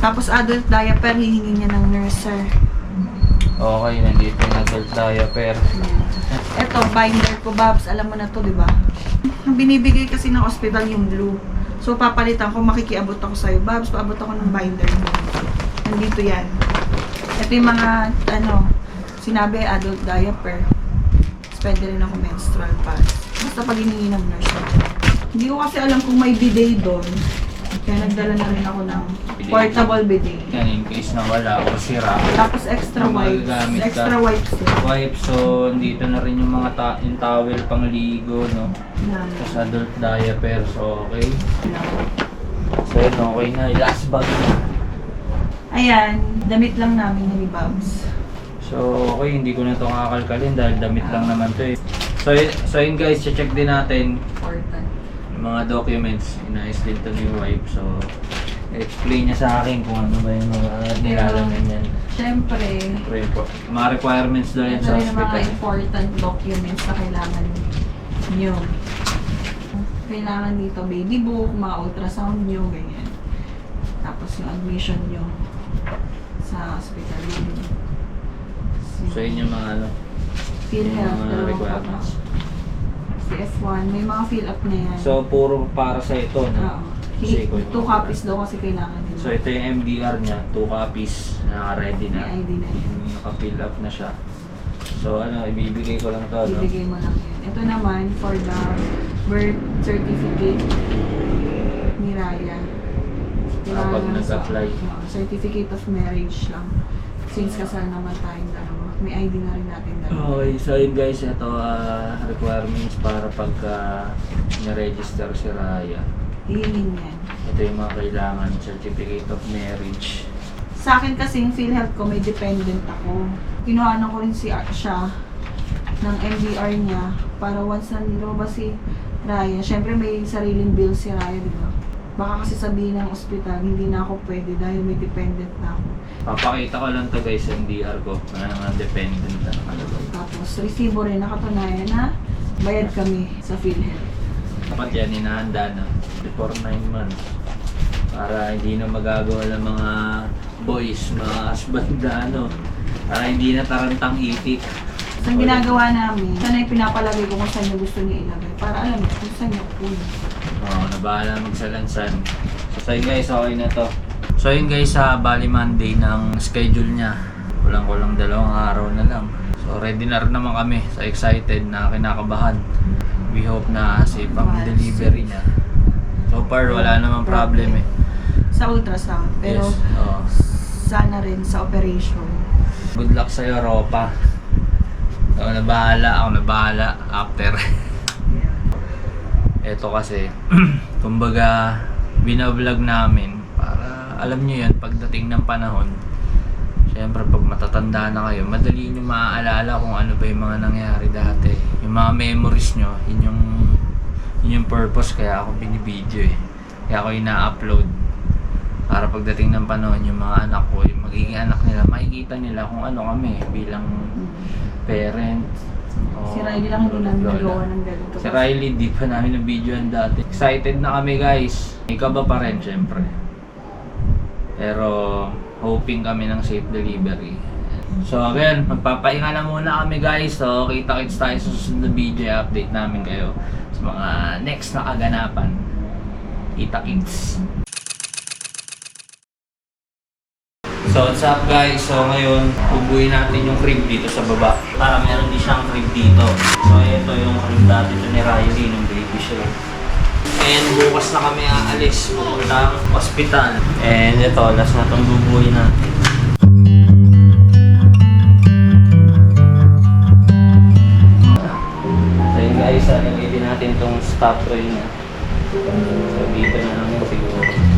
Tapos adult diaper, hihingi niya ng nurser. Okay, nandito yung adult diaper. Eto, binder ko, Babs. Alam mo na to, di ba? Binibigay kasi ng hospital yung blue. So, papalitan ko, makikiabot ako sa'yo. Babs, paabot ako ng binder mo. Nandito yan. Ito yung mga, sinabi, adult diaper. Tapos pwede rin ako menstrual pads. Basta pag hiningi ng nurse. Hindi ko kasi alam kung may bidet doon. Kaya nagdala na rin ako ng portable bidet. Yan, in case na wala o sira. Tapos extra Yung wipes. magagamit ka. Extra wipes din. Wipe, so dito na rin yung mga yung towel pang ligo, no? Tapos adult diaper, so okay. So yun, okay na. Last bag na. Ayan, damit lang namin ni Babs. So okay, hindi ko na ito kakalkalin dahil damit lang naman to eh. So yun guys, check din natin Important. yung mga documents. Inayos din to ni wife, so explain niya sa akin kung ano ba yung mga nilalagay niyan. Siyempre, Siyempre po, mga requirements daw yun ito sa rin yung mga hospital. important documents na kailangan nyo. Kailangan dito baby book, mga ultrasound nyo, ganyan. Tapos yung admission nyo sa hospital. So yun yung mga PhilHealth, mga dalawang requirements. Si F1, may mga fill up na yan. So puro para sa ito, no? Oo. Kasi ikaw yung 2 copies daw kasi kailangan nila. So ito yung MDR niya, 2 copies na ready na. May ID na yun. Naka-fill up na siya. So ibibigay ko lang to, no? Ibigay mo lang yan. Ito naman for the birth certificate ni Raya. Kapag lang sa- nag-apply. certificate of marriage lang. Since kasal naman tayong dalawa. May ID na rin natin dalawa. Okay, so yun guys, ito requirements para pagka na-register si Raya. Hihingin yan. Ito yung mga kailangan, certificate of marriage. Sa akin kasi yung PhilHealth ko, may dependent ako. Kinuhanan ko rin siya ng MDR niya para once na lumabas si Raya. Siyempre may sariling bill si Raya, di ba? Baka kasi sabihin ng ospital, hindi na ako pwede dahil may dependent na ako. Papakita ko lang to guys sa MDR ko, na naman dependent na nakalagay. Tapos resibo rin nakatunayan na bayad kami sa PhilHealth. Dapat yan, hinahanda na. Before 9 months. Para hindi na magagawa ng mga boys, mga husband na ano. Para hindi na tarantang itik. So, ang ginagawa namin, sana yung pinapalagay ko kung saan niya gusto niya ilagay. Para alam niya kung saan niya puno. Oo, nabahala magsalansan. So yun guys, okay na to. So yun guys, bali Monday ng schedule niya. Kulang-kulang 2 araw na lang. So ready na rin naman kami. So excited na, kinakabahan. We hope na safe ang delivery niya. So far, wala namang problem eh. Sa ultrasound. Pero Yes, oo. sana rin sa operation. Good luck sa'yo, Ropa. Ako na bahala after. Ito kasi, kumbaga, binablog namin para alam nyo yun, pagdating ng panahon, syempre pag matatanda na kayo, madali nyo maaalala kung ano ba yung mga nangyari dati. Yung mga memories nyo, yun yung purpose kaya ako binibideo eh. Kaya ako ina-upload. Para pagdating ng panahon, yung mga anak ko, yung magiging anak nila, makikita nila kung ano kami bilang parents. Si Riley lang hindi namin nagawa ng ganito. Si Riley, di pa namin na-videoan dati. Excited na kami guys. May kaba pa rin syempre. Pero hoping kami ng safe delivery. So again, magpapahinga na muna kami guys. So kita-kits tayo sa susunod na video. Update namin kayo sa mga next na kaganapan. Kita-kits. So what's up guys? So ngayon, ubuin natin yung crib dito sa baba. Para meron din siyang crib dito. So ito yung crib dati ito ni Riley nung baby siya. And bukas na kami aalis pupuntang hospital. And ito, last na itong bubuin natin. So yun guys, lagay din natin itong stop tray niya. So dito na namin siguro.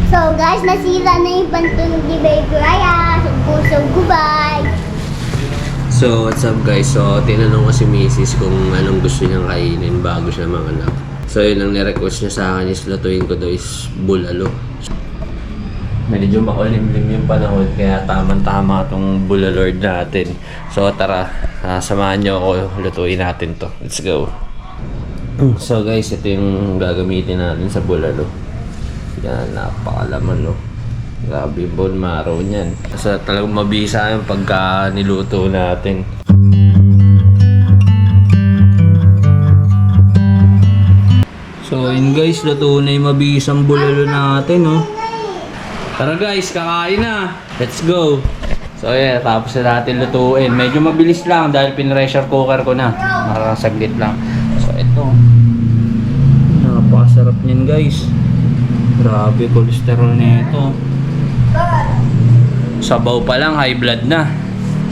So guys, nasira na yung pantunog ni Baby Raya. So goodbye. So, what's up guys? So, tinanong ko si Mrs. kung anong gusto niyang kainin bago siya manganak. So, yun ang nirequest niya sa akin is lutuin ko daw is bulalo. Medyo makulimlim yung panahon kaya tamang-tama itong bulalord natin. So tara, samahan nyo ako, lutuin natin to. Let's go. So guys, ito yung gagamitin natin sa bulalo. Yan, napakalaman no. Grabe yung bone marrow niyan. Kasi talagang mabisa yung pagka niluto natin. So yun guys, luto na yung mabisang bulalo natin no. Tara guys, kakain na. Let's go. So yeah, tapos na natin lutuin. Medyo mabilis lang dahil pin-pressure cooker ko na. Nakakasaglit lang. So ito. Napakasarap niyan guys. Grabe, cholesterol nito. Sabaw pa lang, high blood na.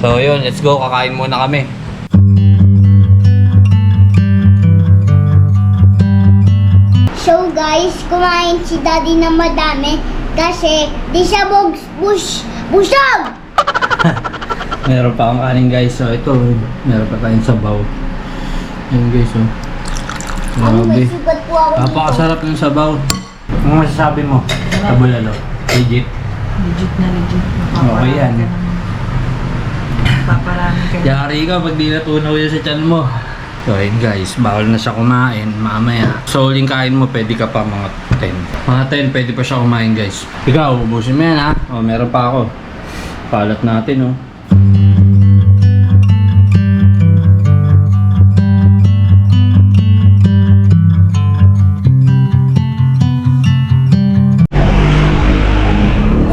So yun, let's go. Kakain muna kami. So guys, kumain si Daddy na madami kasi di siya busog! Meron pa akong kanin guys. So ito, meron pa tayong sabaw. Yun guys oh. Ano, may Grabe. sugat po ako dito. Napakasarap yung sabaw. Ano masasabi mo? Sa bulalo? Legit? Legit na legit. Okay yan. Paparami ka. Yari ka pag di natunaw yan sa tiyan mo. So ayun guys, bawal na siya kumain mamaya. So huling kain mo, pwede ka pa mga 10. Mga 10, pwede pa siya kumain guys. Ikaw, ubusin mo yan ha. O, meron pa ako. Palat natin oh.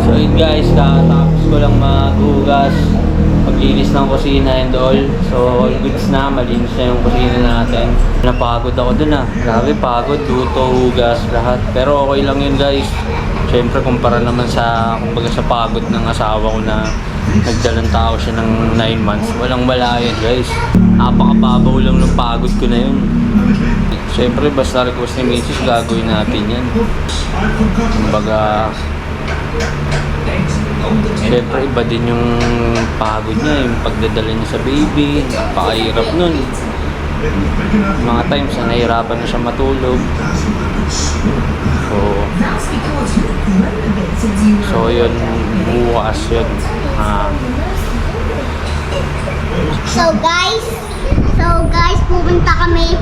So yun guys, tapos ko lang maghugas, maglinis ng kusina and all. So all goods na, malinis na yung kusina natin. Napagod ako dun ah. Grabe, pagod, luto, hugas, lahat. Pero okay lang yun guys. Siyempre kumpara naman sa, kumbaga sa pagod ng asawa ko na nagdalang tao siya ng 9 months. Walang wala yun guys. Napakababaw lang ng pagod ko na yun. Siyempre basta request ni Mrs. gagawin natin yan. Kumbaga, siyempre iba din yung pagod niya, yung pagdadala niya sa baby. Napakahirap nun. Mga times na nahihirapan na siya matulog. So yun, bukas yun. So guys, pupunta kami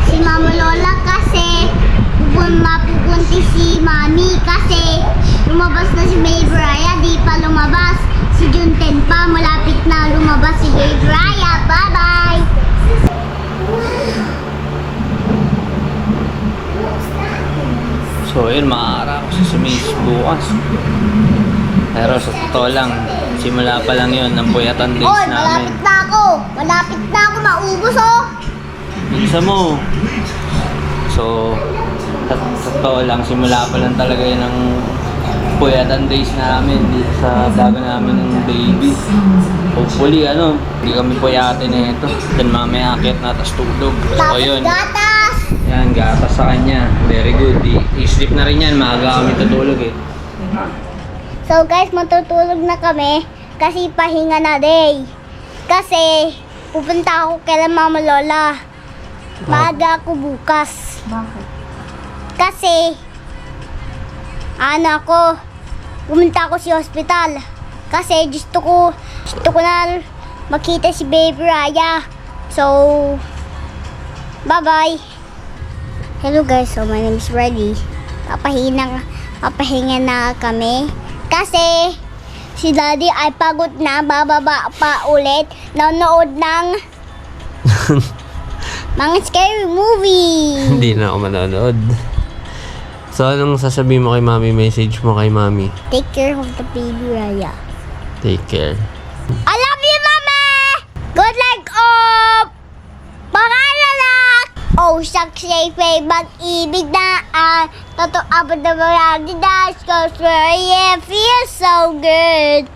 si si Mama Lola kasi mapupunti si Mami kasi lumabas na si Baby Raya, di pa lumabas. Si Junten pa, malapit na lumabas si Baby Raya. Bye-bye! So yun, maaara ako sa Sumis bukas. Pero sa totoo lang, simula pa lang yun ng puyatan days Oy, namin. malapit na ako! Malapit na ako, maubos oh! Bilisan mo. So, sa totoo lang, simula pa lang talaga yun ng puyatan days namin dito sa bago namin ng baby. Hopefully, hindi kami puyatin na ito. Then mamaya akit na, tas tulog. So Tapos yun, gatas! yan, gatas sa kanya. Very good. I-sleep na rin yan, maaga kami tutulog eh. So guys, matutulog na kami kasi pahinga na day. Kasi pupunta ako kay Mama Lola. Maaga ako bukas. Bakit? Kasi pumunta ako sa hospital. Kasi gusto ko na makita si Baby Raya. So, bye-bye. Hello guys, so my name is Reddy. Papahinga na kami. Kasi si Daddy ay pagod na, bababa pa ulit. Nanonood ng mga scary movie. Hindi na ako manonood. So, anong sasabihin mo kay Mami? Message mo kay Mami? Take care of the Baby Raya. Take care. I love you, Mama! Good luck, up! Pangalalak! Oh, saksay, mag-ibig na totoo abot na marami dash cause where I feel so good.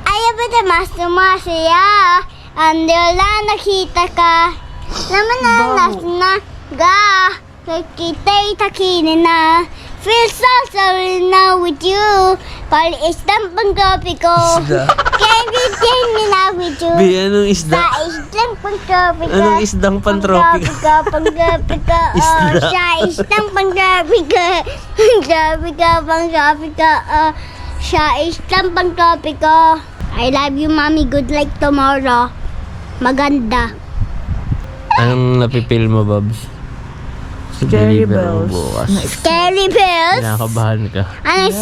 Ayaw ba na mas masaya? Andi wala nakita ka. Naman na ga. Kita'y takinin na. Feel so in love with you. Pali isdang panggabi ko. Isda? Can't be na with you. Anong isda? Sa isdang panggabi ka. Anong isdang pantropika? Panggabi ka. Isda. Sa isdang panggabi ka. Panggabi ka. Sa isdang panggabi ka. I love you, Mommy. Good luck tomorrow. Maganda. Anong napipil mo, Babs? Scary Deliver mo bells. bukas. Scary bells. Kinakabahan ka. Ano? Yes.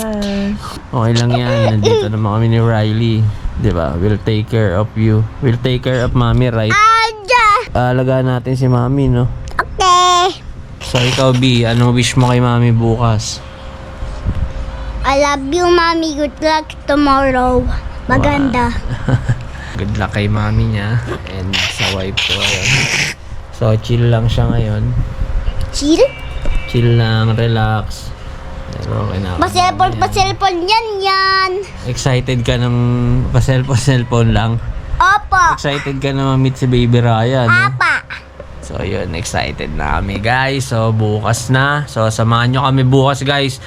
Okay lang yan. Nandito naman kami ni Riley. Diba? We'll take care of you. We'll take care of Mami, right? Aja. Alagaan natin si Mami, no? Okay. So, ikaw, B, ano wish mo kay Mami bukas? I love you, Mommy. Good luck tomorrow. Maganda. Good luck kay Mami niya. And sa wife ko, ayun. So, chill lang siya ngayon. Chill? Chill lang, relax. Pero okay na. Paselpon yan. Excited ka ng pa-cellphone lang? Opo. Excited ka na ma-meet si Baby Raya, no? Apa. So yun, excited na kami guys. So bukas na. So samahan nyo kami bukas guys.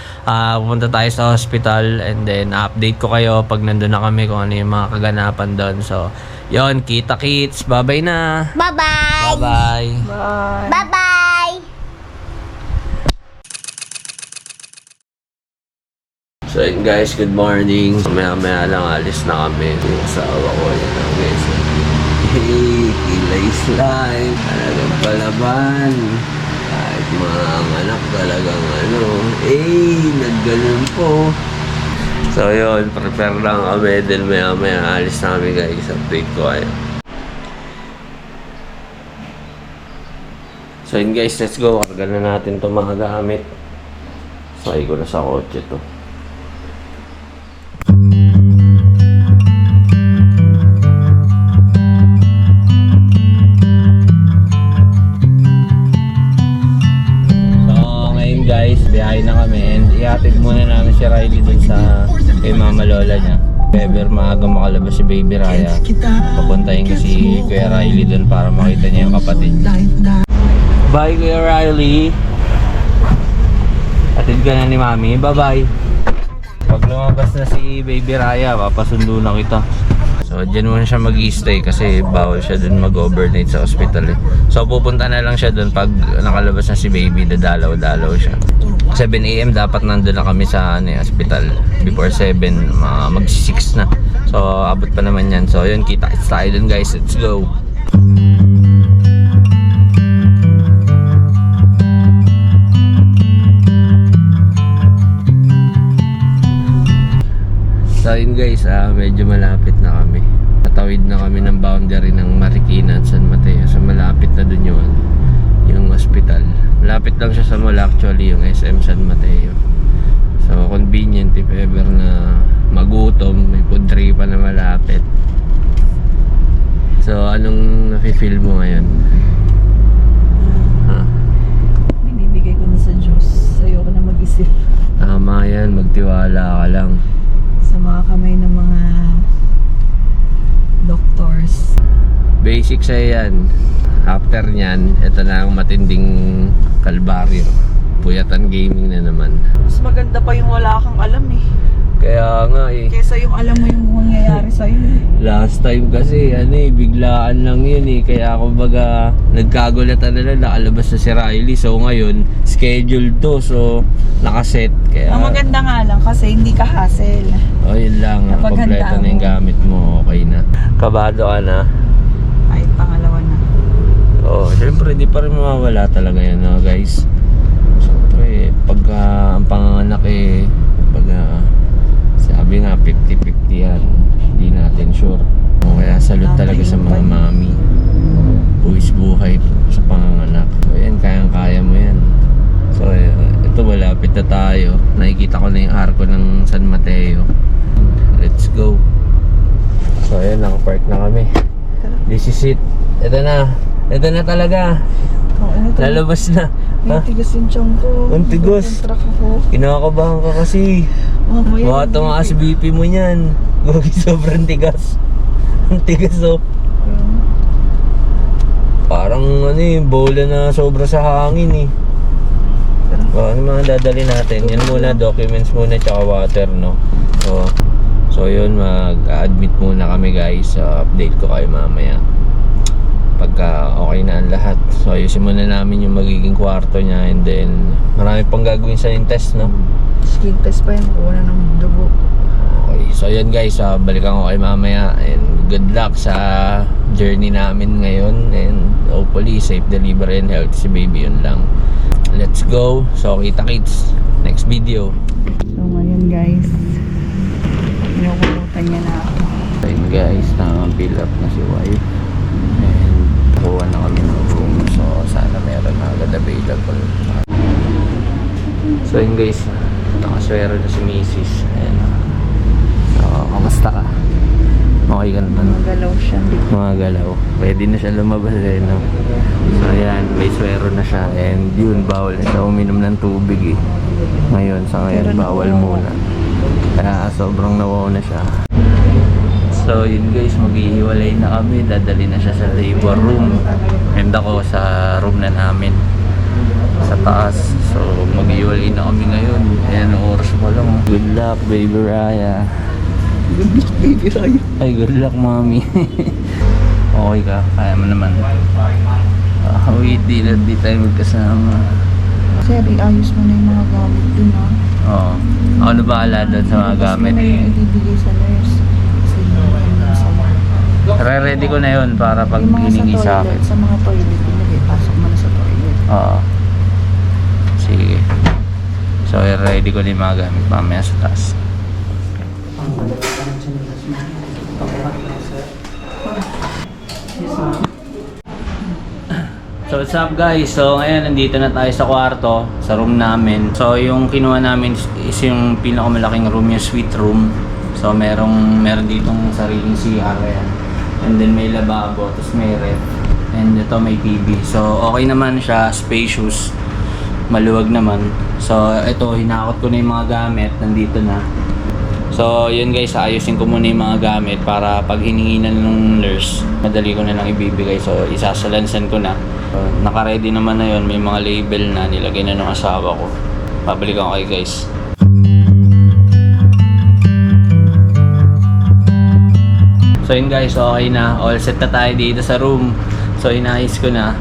Pupunta tayo sa hospital and then update ko kayo pag nandun na kami kung ano yung mga kaganapan doon. So yun, kita kits. Bye-bye na. Bye-bye. Bye-bye. Bye. Bye-bye. So yun guys, good morning. Maya-maya lang alis na kami. Yung asawa ko yun lang guys. Hey, kilay slime. Talagang palaban. Kahit mga anak talagang nagganon po. So yun, prepare lang kami. Then maya-maya alis na kami guys. Update ko kayo. So yun guys, let's go. Karga na natin itong mga gamit. Sakay ko na sa kotse to. Guys, biyahe na kami and ihatid muna namin si Riley dun sa kay Mama Lola niya. Ever maaga makalabas si Baby Raya, papuntahin ko si Kuya Riley dun para makita niya yung kapatid niya. Bye Kuya Riley! Atid ka na ni Mami, bye bye! Pag lumabas na si Baby Raya, papasundo na kita. So, dyan muna siya mag-i-stay kasi bawal siya dun mag-overnight sa hospital eh. So, pupunta na lang siya dun pag nakalabas na si baby, dadalaw-dalaw siya. 7 AM dapat nandun na kami sa hospital. Before 7, mag-6 na. So, abot pa naman yan. So, yun, kita-kits tayo dun guys. Let's go! So yun guys, medyo malapit na kami. Natawid na kami ng boundary ng Marikina at San Mateo. So malapit na dun yung hospital. Malapit lang siya sa mall actually, yung SM San Mateo. So convenient if ever na magutom, may food tray pa na malapit. So anong nafe-feel mo ngayon? Binibigay ko na sa Diyos. Ayoko na mag-isip. Tama yan, magtiwala ka lang. Sa mga kamay ng mga doctors. Basic sa yan. After nyan, ito na ang matinding kalbaryo. Puyatan gaming na naman. Mas maganda pa yung wala kang alam eh. Kaya nga Kesa yung alam mo yung mangyayari sa'yo. last time kasi biglaan lang yun Kaya kumbaga nagkagulatan na lang, nakalabas na si Riley. So ngayon, scheduled to. So nakaset. Kaya Ang maganda nga lang kasi hindi ka hassle. yun lang. Kapag Kompleto handa na yung mo. gamit mo. Okay na. Kabado ka na. Kahit pangalawa na. Syempre di pa rin mawawala talaga yan guys. Syempre pagka ang panganganak pagka sabi nga 50-50 yan, hindi natin sure. Kaya salute talaga sa mga mami. Buwis buhay sa panganganak. So yan, kayang-kaya mo yan. So ito malapit na tayo. Nakikita ko na yung arko ng San Mateo. Let's go. So ayan, nakapark na kami. This is it. Ito na. Ito na talaga. Lalabas na. May tigas yung tiyan ko. Ang tigas. Truck ako. Kinakabahan ka kasi. Mamaya. Baka tumaas BP mo niyan. Gogi, sobrang tigas. Ang tigas Parang bola na sobra sa hangin ano mga dadali natin? Yan muna, documents muna tsaka water So yun, mag-admit muna kami guys. Update ko kayo mamaya pagka okay na ang lahat. So ayusin muna namin yung magiging kwarto niya. And then marami pang gagawin sa yung test Skin test pa yun. Kuha na ng dugo. Okay, so yun guys, balikan ko kayo mamaya. And good luck sa journey namin ngayon. And hopefully safe delivery and healthy si baby, yun lang. Let's go. So kita kits next video. So ngayon guys, pinukulutan niya na ako. Ayun guys, na-fill up na si wife. And kuha na kami ng room. So sana meron na agad available. So yun guys, nakaswero na si Mrs. Ayan. So kamusta ka? Okay ka naman? Magalaw siya. Mga galaw. Pwede na siya lumabas So ayan, may swero na siya. And yun, bawal na siya uminom ng tubig Ngayon, sa ngayon, bawal muna. Kaya sobrang nawaw na siya. So yun guys, maghihiwalay na kami. Dadali na siya sa labor room. And ako sa room na namin sa taas. So maghihiwalay na kami ngayon. Ayan, oras pa lang. Good luck, baby Raya. Good luck, baby Raya. Ay, good luck, mami. Okay ka? Kaya mo naman. Wait, di tayo magkasama. Sir, iayos mo na yung mga gamit dun Oo. Ako na bahala doon sa mga gamit. Kasi na yung ibibigay sa nurse. Kasi yung Re-ready ko na yun para pag yung mga hiningi sa akin. Sa mga toilet, ilagay, pasok mo na sa toilet. Oo. Sige. So, ready ko na yung mga gamit mamaya sa taas. So what's up guys? So ngayon nandito na tayo sa kwarto, sa room namin. So yung kinuha namin is yung pinakamalaking room, yung suite room. So meron ditong sariling CR yan. And then may lababo, tapos may ref. And ito may TV. So okay naman siya, spacious. Maluwag naman. So ito, hinakot ko na yung mga gamit, nandito na. So yun guys, ayusin ko muna yung mga gamit para pag hiningi na ng nurse, madali ko na lang ibibigay. So isasalansan ko na. So, naka-ready naman na yun, may mga label na nilagay na ng asawa ko. Pabalikan ko kayo guys. So yun guys, okay na. All set na tayo dito sa room. So inayos ko na.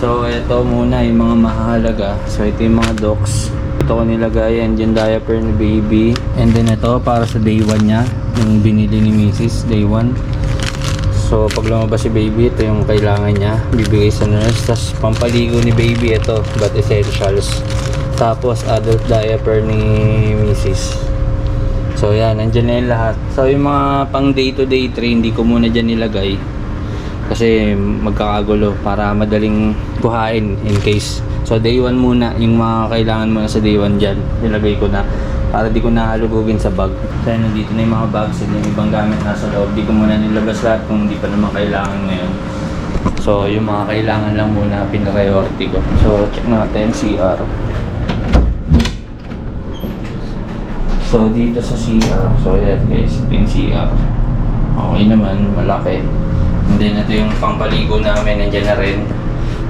So ito muna yung mga mahalaga. So ito yung mga docs. Ito ko nilagay, and yung diaper ni baby. And then ito para sa day 1 niya, yung binili ni Mrs. day 1. So pag lumabas si baby, ito yung kailangan niya, bibigay sa nurse. Tapos pampaligo ni baby, ito, but essentials. Tapos adult diaper ni Mrs. So yan, nandyan na yung lahat. So yung mga pang day to day 3, hindi ko muna dyan nilagay. Kasi magkakagulo para madaling kuhain in case. So day 1 muna, yung mga kailangan muna sa day 1 dyan, nilagay ko na. Para di ko nahalugugin sa bag. So nandito na yung mga bags and yung ibang gamit nasa loob. Di ko muna nilabas lahat kung hindi pa naman kailangan ngayon. So yung mga kailangan lang muna pina-priority ko. So check natin CR. So dito sa CR, so yan guys, ito yung CR. Okay naman, malaki. And then ito yung pangpaligo namin, nandiyan na rin.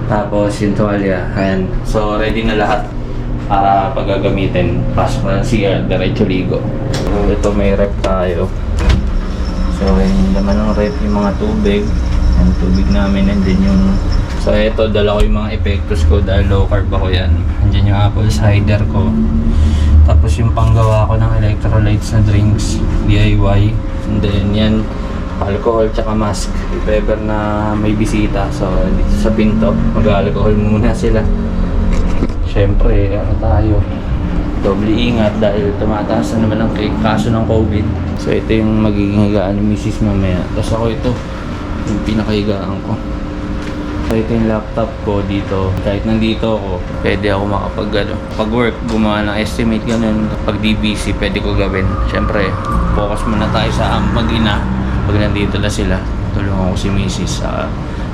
Tapos yung tuwalya, ayan. So ready na lahat para paggagamitin. Pasok na ng CR, diretso ligo. So ito may rep tayo. So yung laman ng rep, yung mga tubig. Yung tubig namin, and then yung... So ito, dala ko yung mga epektos ko dahil low carb ako yan. Nandiyan yung apple cider ko. Tapos yung panggawa ko ng electrolytes na drinks, DIY. And then yan, alcohol tsaka mask. If ever na may bisita, so dito sa pinto, mag-alcohol muna sila. Siyempre, ano tayo, doble ingat dahil tumataas na naman ang kaso ng COVID. So ito yung magiging higaan ni Mrs. mamaya. Tapos ako ito, yung pinakahigaan ko. So ito yung laptop ko dito. Kahit nandito ako, pwede ako pag work, gumawa ng estimate ganun. Pag DBC, pwede ko gawin. Siyempre, focus muna tayo sa mag-ina. Pag nandito na sila, tulungan ko si Mrs.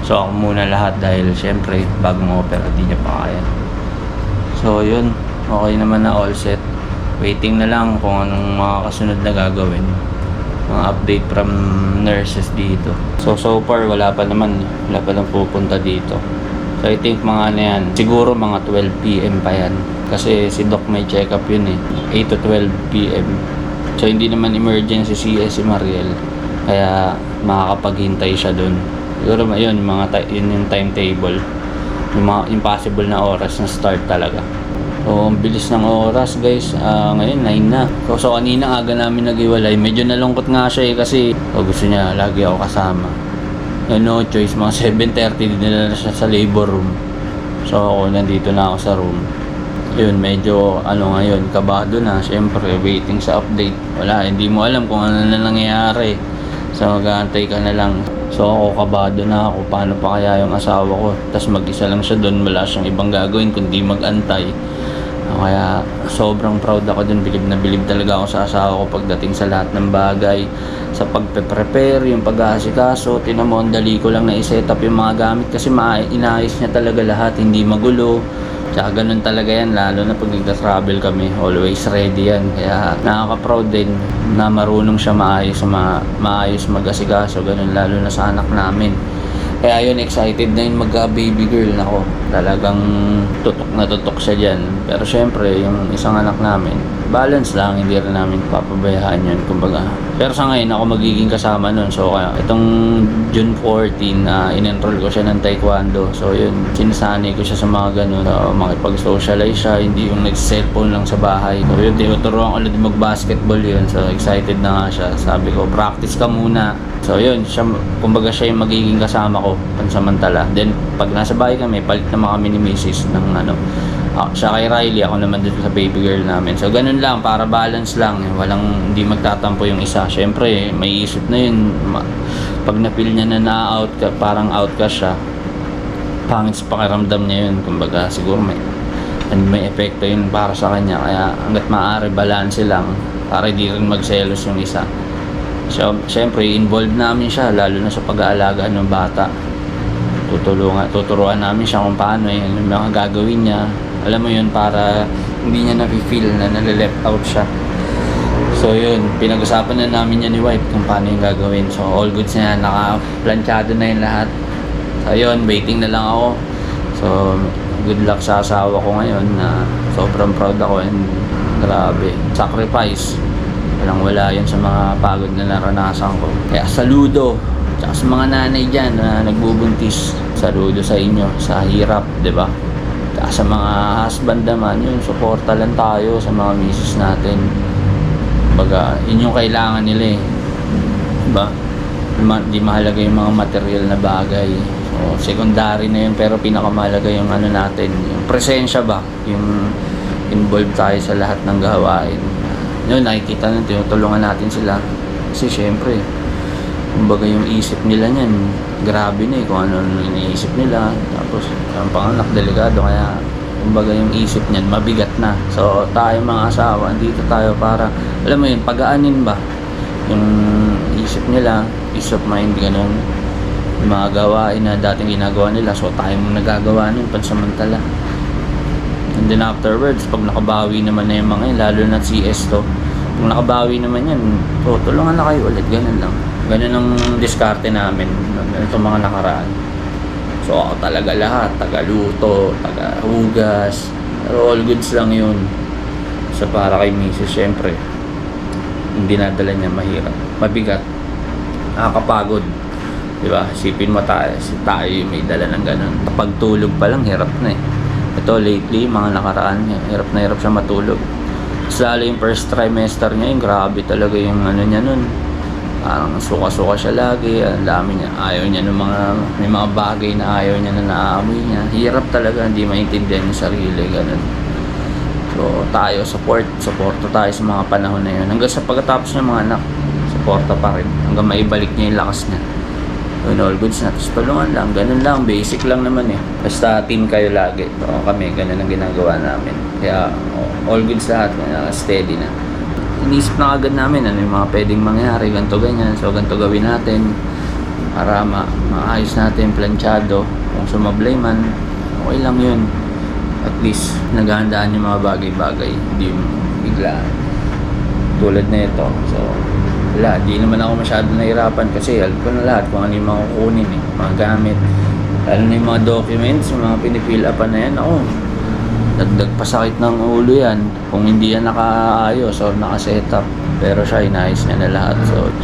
So ako muna lahat dahil siyempre, bagong opera, di niya pa kaya. So yun, okay naman na all set. Waiting na lang kung anong mga kasunod na gagawin. Mga update from nurses dito. So far wala pa lang pupunta dito. So I think mga ano yan, siguro mga 12 PM pa yan. Kasi si Doc may check up yun 8 to 12 PM. So hindi naman emergency si Mariel. Kaya makakapaghintay siya dun. Siguro yun, yun yung timetable. Yung mga impossible na oras na start talaga. So, ang bilis ng oras guys. Ngayon, 9 na. So kanina aga namin nag-iwalay. Medyo nalungkot nga siya kasi gusto niya lagi ako kasama. No choice, mga 7:30 din na siya sa labor room. So ako, nandito na ako sa room. Yun, medyo ngayon, kabado na. Siyempre, waiting sa update. Wala, hindi mo alam kung ano na nangyayari. So mag-aantay ka na lang. So ako, kabado na ako. Paano pa kaya yung asawa ko? Tapos mag-isa lang siya doon. Wala siyang ibang gagawin kundi mag-antay. Kaya sobrang proud ako dun. Bilib na bilib talaga ako sa asawa ko pagdating sa lahat ng bagay. Sa pagpe-prepare, yung pag-aasikaso. Tinan mo, ang dali ko lang na i-set up yung mga gamit kasi inaayos niya talaga lahat. Hindi magulo. Tsaka ganun talaga yan, lalo na pag nagta-travel kami. Always ready yan. Kaya nakaka-proud din na marunong siya maayos mag-asikaso. Ganun, lalo na sa anak namin. Kaya yun, excited na yun magka-baby girl. Nako, talagang tutok siya dyan. Pero syempre, yung isang anak namin, balance lang, hindi rin namin papabayaan yun, kumbaga. Pero sa ngayon, ako magiging kasama nun. So, kaya itong June 14, in-enroll ko siya ng taekwondo. So, yun, sinasanay ko siya sa mga ganun. So, makipag-socialize siya, hindi yung nag-cellphone lang sa bahay. So, yun, tinuturuan ko ulit mag-basketball yun. So, excited na nga siya. Sabi ko, practice ka muna. So, yun, kumbaga siya yung magiging kasama ko pansamantala. Then, pag nasa bahay kami, palit naman kami ni Mrs. ng siya kay Riley, ako naman dito sa baby girl namin. So ganun lang, para balance lang. Hindi magtatampo yung isa. Syempre, may isip na yun. Pag na-feel niya na na-out ka, parang outcast siya, pangit sa pakiramdam niya yun. Kumbaga, siguro may epekto yun para sa kanya. Kaya hanggat maaari, balance lang para di rin magselos yung isa. So, syempre, involved namin siya, lalo na sa pag-aalaga ng bata. Tuturuan namin siya kung paano yung mga gagawin niya. Alam mo yun, para hindi niya na-feel na nalileft out siya. So yun, pinag-usapan na namin yan ni wife kung paano yung gagawin. So all goods na yan, naka-planchado na yung lahat. So yun, waiting na lang ako. So good luck sa asawa ko ngayon na sobrang proud ako and grabe, sacrifice. Walang-wala yun sa mga pagod na naranasan ko. Kaya saludo. Tsaka sa mga nanay dyan na nagbubuntis, saludo sa inyo sa hirap, di ba? Sa mga husband naman, yun, suporta lang tayo sa mga misis natin. Baga, yun yung kailangan nila diba? Di mahalaga yung mga material na bagay. So, secondary na yun, pero pinakamahalaga yung natin, yung presensya ba? Yung involved tayo sa lahat ng gawain. Yun, nakikita natin, tinutulungan natin sila. Kasi syempre, kumbaga yung isip nila niyan, grabe na kung ano iniisip nila. Tapos, ang panganak, delikado. Kaya, kumbaga yung isip niyan, mabigat na. So, tayo mga asawa, dito tayo para, alam mo yun, pagaanin ba? Yung isip nila, peace of mind, ganun. Yung mga gawain na dating ginagawa nila. So, tayo mong nagagawa nun, pansamantala. And then afterwards, pag nakabawi naman na yung mga yun, lalo na CS to, kung nakabawi naman yan, so, tulungan na kayo ulit, ganun lang. Ganun ang diskarte namin itong mga nakaraan. So ako talaga lahat, taga-luto, taga-hugas, pero all goods lang yun. So para kay Mrs. syempre, hindi nadala niya mahirap, mabigat, nakakapagod. Diba? Isipin mo tayo may dala ng ganun. Kapag tulog pa lang, hirap na eh. Ito lately, mga nakaraan, hirap na hirap siya matulog. Lalo yung first trimester niya, yung grabe talaga yung ano niya nun. Parang suka-suka siya lagi, ang dami niya, ayaw niya ng may mga bagay na ayaw niya na naaamoy niya. Hirap talaga, hindi maintindihan yung sarili, ganun. So tayo, supporto tayo sa mga panahon na yun. Hanggang sa pagkatapos ng mga anak, suporta pa rin. Hanggang maibalik niya yung lakas niya. Yun, all goods na. Tapos tulungan lang, ganun lang, basic lang naman eh. Basta team kayo lagi. So kami, ganun ang ginagawa namin. Kaya all goods lahat, steady na. Inisip na agad namin ano yung mga pwedeng mangyari, ganito ganyan, so ganito gawin natin para maayos natin, planchado. Kung sumablay man, okay lang yun. At least naghahandaan yung mga bagay-bagay, hindi biglaan tulad na ito. So wala, di naman ako masyado nahirapan kasi alam ko na lahat kung ano yung mga kukunin eh, mga gamit, lalo na yung mga documents, yung mga pinifill upan na yan. Dagdag pasakit ng ulo yan kung hindi yan nakaayos or nakasetup. Pero siya, inayos niya na lahat.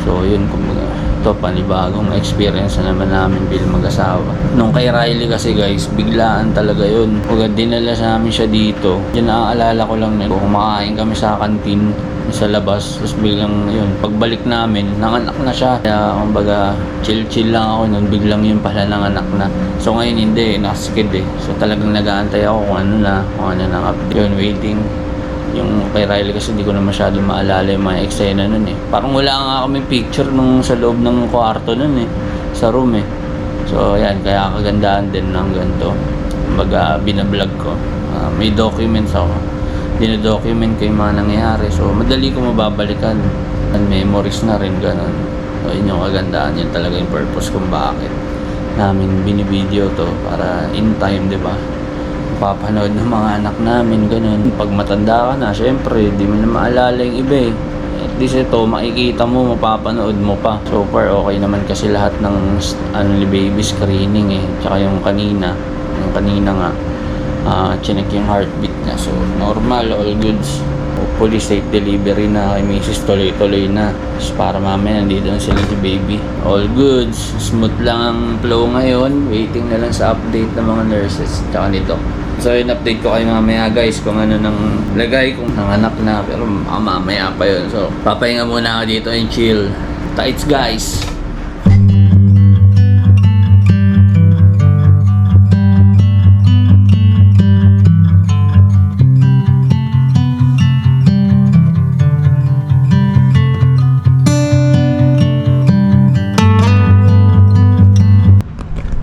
So yun, kumbaga, ito panibagong experience na naman namin bilang mag-asawa. Nung kay Riley kasi guys, biglaan talaga yun. Pagka dinala sa namin siya dito, yun naaalala ko lang na kumakain kami sa kantin sa labas, tapos biglang yun, pagbalik namin, nanganak na siya. Kaya kumbaga, chill lang ako nun, biglang yun pala nanganak na. So ngayon hindi, nakaskid eh. So talagang nag-aantay ako kung ano na update. Yun, waiting. Yung kay Riley kasi hindi ko na masyado maalala yung mga eksena nun eh. Parang wala nga kami picture nung sa loob ng kwarto nun eh, sa room eh. So yan, kaya kagandahan din ng ganito. Kumbaga, binablog ko. May documents ako. Dinodocument ko yung mga nangyayari. So madali ko mababalikan. And memories na rin, ganun. So yun yung kagandahan. Yun talaga yung purpose kung bakit namin binibideo to. Para in time, di ba? Papanood ng mga anak namin, ganun. Pag matanda ka na, syempre, di mo na maalala yung iba eh. At least ito, makikita mo, mapapanood mo pa. So far, okay naman kasi lahat ng ni baby screening eh. Tsaka yung kanina nga, chinek yung heartbeat niya. So, normal, all goods. Hopefully, safe delivery na kay Mrs. Tuloy-tuloy na. So, para mamaya, nandito na sila si baby. All goods. Smooth lang ang flow ngayon. Waiting na lang sa update ng mga nurses. Tsaka nito. So, yun, update ko kayo mamaya guys kung ano nang lagay, kung nanganak na. Pero mamaya pa yun. So, papahinga muna ako dito and chill. Tights guys!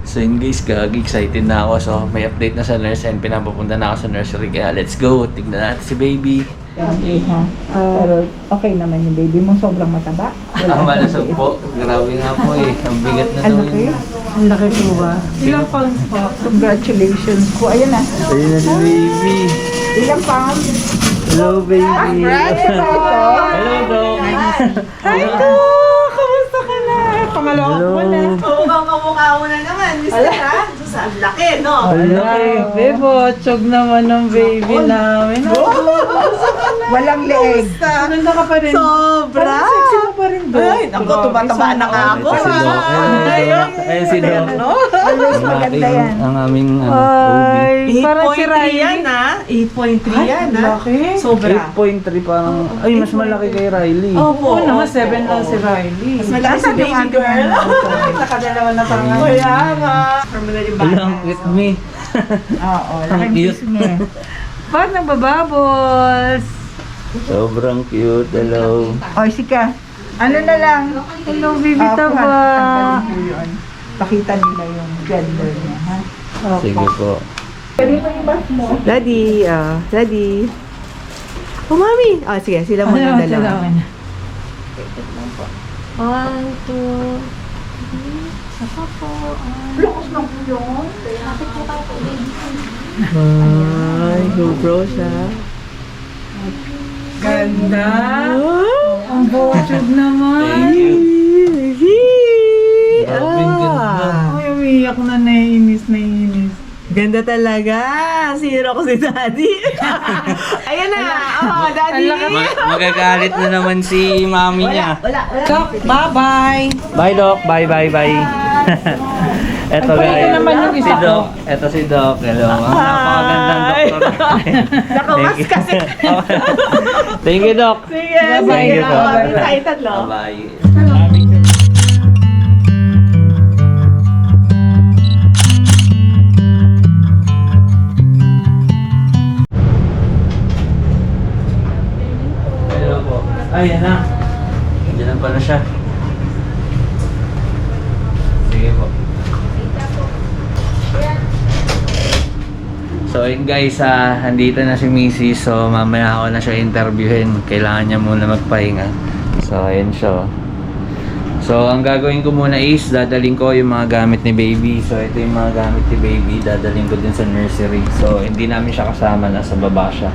So yun guys, excited na ako. So may update na sa nurse and pinapapunta na ako sa nursery. Kaya let's go, tignan natin si baby. Okay ha. Pero okay naman yung baby mo, sobrang mataba. Ang malasog po. Grabe nga po eh. Ang bigat na Ang daw laki. yun. Ang laki po ba? Ilang pounds po? Congratulations po. Ayan na. Ayun na si baby. Ilang pounds? Hello baby. Hello Doc. Hi to! Kamusta ka na? Pangalawa ko na. Oo, kamukha mo na naman, mister ha? Ang laki, no? Bebo, chog naman ng baby namin. Walang leeg. Ganda ka pa rin. Sobra! Parang sexy mo pa rin, Doc. Ay, naku, tumataba na nga ako. Si Doc. Ayun si Doc. Always maganda yan. Ang aming Ay, parang si 8.3 Riley. yan, ha? 8.3 yan, ha? laki. Sobra. 8.3 parang, ay mas malaki kay Riley. Opo. Oo naman, 7 lang si Riley. Mas malaki si baby girl. Nakadalawa na pangalan. Kaya nga. Permanent yung bata. Ilang cute me. Oo, Ang laking cute. kiss niya. Bakit nagbabubbles? Sobrang cute. Hello. O, sika. Ano na lang? Hello, baby Tanggalin po yun. Pakita nila yung gender niya, ha? Sige po. Daddy, Daddy. Oh, mami. Sige, sila muna dalawa. 1, 2, Ay, GoPro siya. Ganda! Ang botog naman! Thank you. Grabe, ang ganda. Ay, umiyak na naiinis. Ganda talaga. Siro ko si Daddy. Ayan na. Daddy. Magagalit na naman si mami niya. Doc, bye-bye! Bye, Doc. Bye. Eto guys. naman yung isa si Doc. Eto si Doc. Hello. Ang napakagandang doktor. Nakamas kasi. Thank you, Doc. Sige. Thank you po. Tayo tatlo. Bye. Hello po. Ay, yan na. Diyan na pala siya. Sige po. So yun guys, andito na si Mrs. So mamaya ako na siya interviewin. Kailangan niya muna magpahinga. So ayun siya. So ang gagawin ko muna is dadaling ko yung mga gamit ni baby. So ito yung mga gamit ni baby, dadaling ko din sa nursery. So hindi namin siya kasama, nasa baba siya.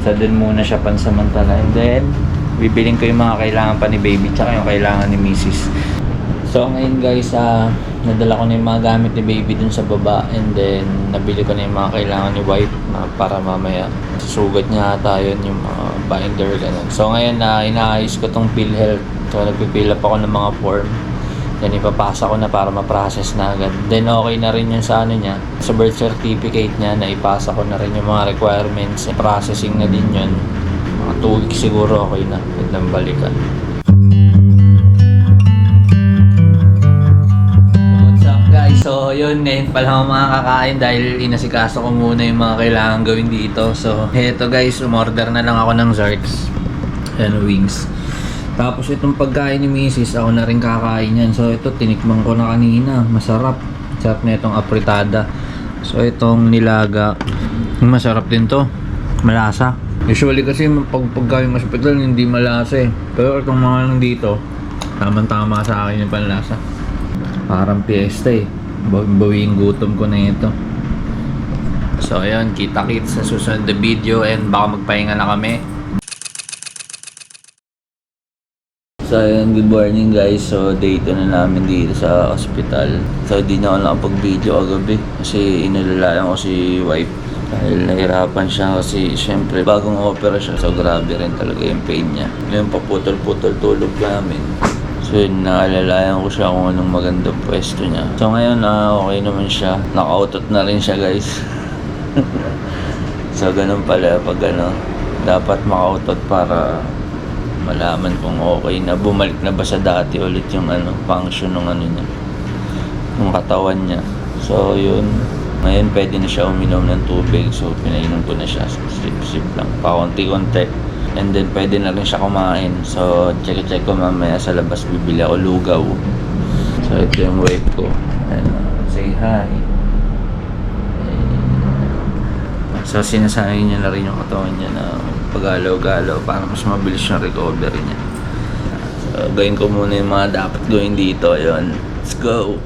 So dun muna siya pansamantala. And then bibiling ko yung mga kailangan pa ni baby tsaka yung kailangan ni Mrs. So ngayon guys, nadala ko na yung mga gamit ni baby dun sa baba, and then nabili ko na yung mga kailangan ni wife para mamaya susugat niya ata yun yung mga binder ganun. So ngayon inaayos ko tong PhilHealth. So nagpipil up ako ng mga form, then ipapasa ko na para ma-process na agad. Then okay na rin yun sa ano niya, sa birth certificate niya, na ipasa ko na rin yung mga requirements. Processing na din yun, mga 2 weeks siguro okay na, pwede nang balikan. Guys, so yun, ngayon pala ako makakakain dahil inasikaso ko muna yung mga kailangan gawin dito. So heto guys, umorder na lang ako ng Zarks and wings. Tapos itong pagkain ni Mrs. ako na rin kakain yan. So ito, tinikman ko na kanina, masarap. Sarap na itong apritada. So itong nilaga, masarap din to, malasa. Usually kasi pagkain hospital hindi malasa eh. Pero itong mga lang dito, tamang-tama sa akin yung panlasa. Parang piyesta eh. Bawing gutom ko na ito. So ayun, kita-kits sa susunod na video, and baka magpahinga na kami. So ayun, good morning guys. So day 2 na namin dito sa hospital. So di na ako nakapag-video kagabi kasi inalalayan ko si wife. Dahil nahirapan siya kasi syempre bagong opera siya. So grabe rin talaga yung pain niya. Yung paputol-putol tulog namin. So yun, naalalayan ko siya kung anong magandang pwesto niya. So ngayon, okay naman siya. Nakautot na rin siya guys. So ganun pala pag dapat makautot para malaman kung okay na. Bumalik na ba sa dati ulit yung function ng niya, ng katawan niya. So yun, ngayon pwede na siya uminom ng tubig. So pinainom ko na siya. Sip-sip lang, pakunti-kunti. And then pwede na rin siya kumain. So check ko mamaya sa labas, bibili ako lugaw. So ito yung wife ko. And say hi. So sinasanay niya na rin yung katawan niya na pagalaw-galaw para mas mabilis yung recovery niya. So gawin ko muna yung mga dapat gawin dito. Ayun, let's go.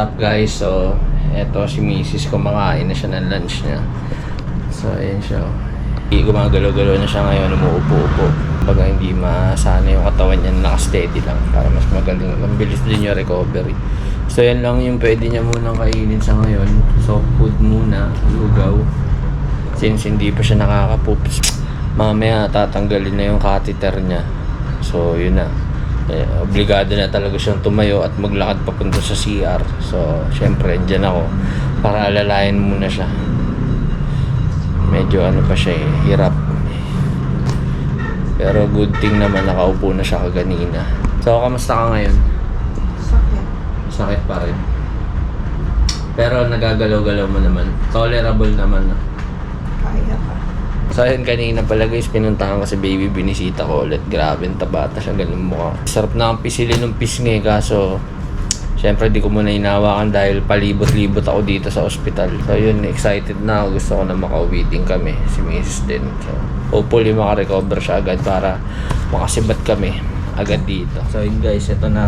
up guys? So, eto si Mrs. kumakain na siya ng lunch niya. So, ayan siya. Gumagalaw-galaw na siya ngayon, umuupo-upo. Baga hindi masana yung katawan niya, naka-steady lang para mas magaling. Mabilis din yung recovery. So, yan lang yung pwede niya munang kainin sa ngayon. Soft food muna, lugaw. Since hindi pa siya nakaka-poops, mamaya tatanggalin na yung catheter niya. So, yun na. Obligado na talaga siyang tumayo at maglakad papunta sa CR. So, syempre, andyan ako para alalayan muna siya. Medyo ano pa siya hirap. Pero good thing naman, nakaupo na siya kaganina. So, kamusta ka ngayon? Sakit. Sakit pa rin. Pero nagagalaw-galaw mo naman. Tolerable naman. Kaya pa. So ayun, kanina pala guys, pinuntahan ko si baby, binisita ko ulit. Grabe, tabata siya, ganun mukha. Sarap na ang pisilin ng pisngi, kaso syempre di ko muna hinawakan dahil palibot-libot ako dito sa ospital. So yun, excited na ako. Gusto ko na makauwi din kami, si Mrs. din. So hopefully makarecover siya agad para makasibat kami agad dito. So yun guys, ito na.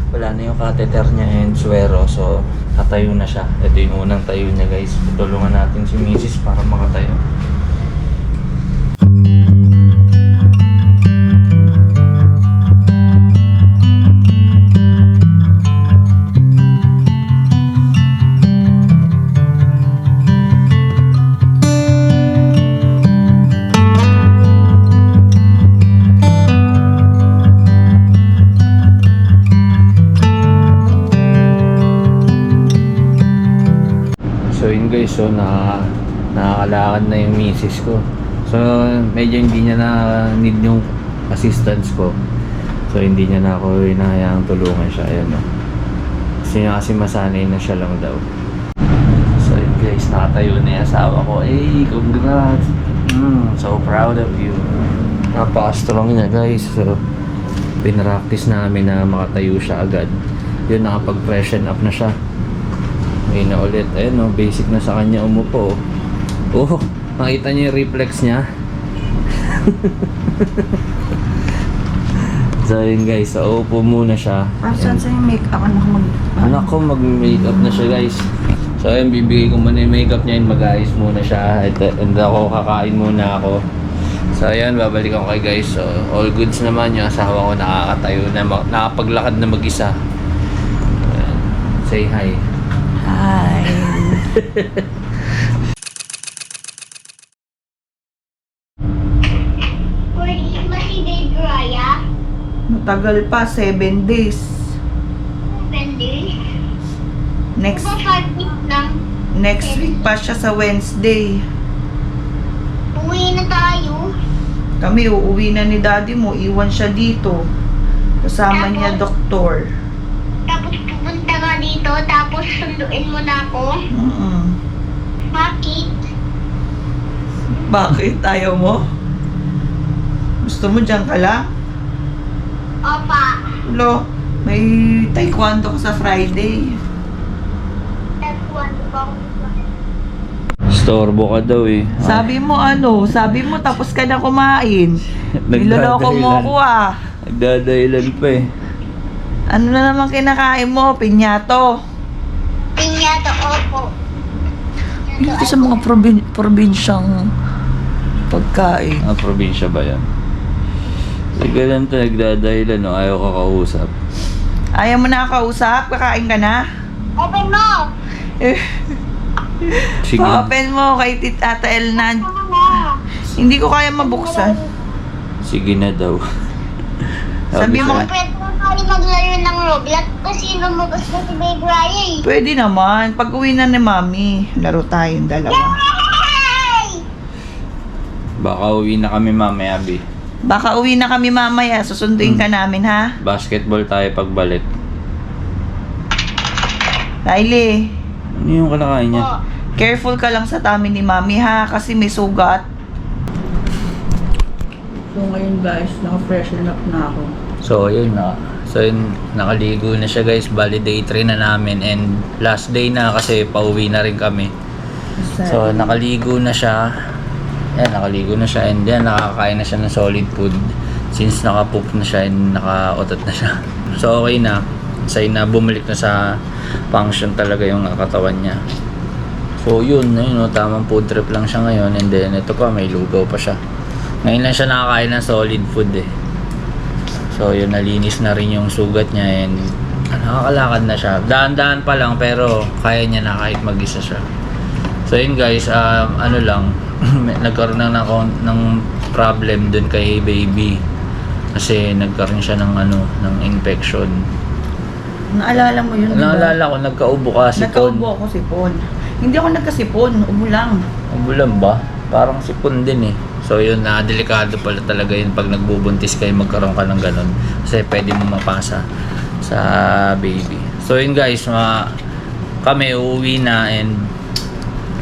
Wala na yung catheter niya and suwero. So tatayo na siya. Ito yung unang tayo niya guys. Tutulungan natin si Mrs. para makatayo. So yun guys, so nakakalakad na yung misis ko. So medyo hindi niya na need yung assistance ko. So hindi niya na ako inahayaang tulungan siya. Ayan no. Kasi masanay na siya lang daw. So yun guys, nakatayo na yung asawa ko. Hey, congrats! So proud of you. Napaka-strong niya guys. So pinractice namin na makatayo siya agad. Yun, nakapag-freshen up na siya. Ngayon na ulit. Ayun no, basic na sa kanya umupo. Oh, makita niyo yung reflex niya. So yun guys, so upo muna siya. Saan sa yung make-up? Anak ko, mag-makeup na siya guys. So ayun, bibigay ko muna yung makeup niya and mag-ayos muna siya. And ako, kakain muna ako. So ayun, babalik ako kay guys. So all goods naman, yung asawa ko nakakatayo na, nakapaglakad na mag-isa. Ayan. Say hi. Hi. Pwede ba si Baby Raya? Matagal pa, 7 days. Pwede. Next Diba 5 weeks lang? next week pa siya sa Wednesday. Uwi na tayo. Kami, uuwi na ni daddy mo. Iwan siya dito. Kasama niya doktor. Tapos pupunta ka dito, tapos sunduin mo na ako. Bakit? Bakit? Ayaw mo? Gusto mo dyan ka lang? Opa. Lo, may taekwondo ka sa Friday. Taekwondo ba ako? Storbo ka daw eh. Sabi mo ano? Sabi mo tapos ka na kumain. Niloloko mo ako ah. Nagdadahilan pa eh. Ano na naman kinakain mo? Pinyato. Pinyato, opo. Dito sa mga probinsyang pagkain. Ah, probinsya ba yan? Nagdalan to, nagdadahilan no? Ayaw ka kausap. Ayaw mo na kausap? Kakain ka na? Open mo! Sige. Open mo kay Tita Elnan. Ano na? Hindi ko kaya mabuksan. Sige na daw. Sabi mo, Pwede mo tayo maglaro ng Roblox kasi lumabas na si Baby Raya eh. pwede naman. Pag uwi na ni Mami, laro tayong dalawa. Yay! Baka uwi na kami mamaya, Bi. Baka uwi na kami mamaya. Susunduin ka namin, ha? Basketball tayo pagbalik. Riley, Ano yung kalakain niya? Oh, careful ka lang sa tummy ni Mami, ha? Kasi may sugat. So ngayon guys, naka-freshen up na ako. So, yun na. So, yun, nakaligo na siya guys. Bali, day 3 na namin. And last day na kasi pauwi na rin kami. So, nakaligo na siya. Yan, nakaligo na siya. And yan, nakakain na siya ng solid food. Since nakapoop na siya and nakaotot na siya. So, okay na. Say na bumalik na sa function talaga yung katawan niya. So yun, tamang food trip lang siya ngayon, and then ito pa, may lugaw pa siya. Ngayon lang siya nakakain ng solid food eh. So yun, nalinis na rin yung sugat niya, and nakakalakad na siya. Daan-daan pa lang, pero kaya niya na kahit mag-isa siya. So yun guys, nagkaroon ng problem dun kay baby. Kasi nagkaroon siya ng infection. Naalala mo yun? Naalala ko, nagkaubo ka, sipon. Nagkaubo ako, sipon. Hindi ako nagkasipon, ubo lang. Ubo lang ba? Parang sipon din eh. So yun, delikado pala talaga yun pag nagbubuntis kayo, magkaroon ka ng ganun. Kasi pwede mo mapasa sa baby. So yun guys, kami uuwi na, and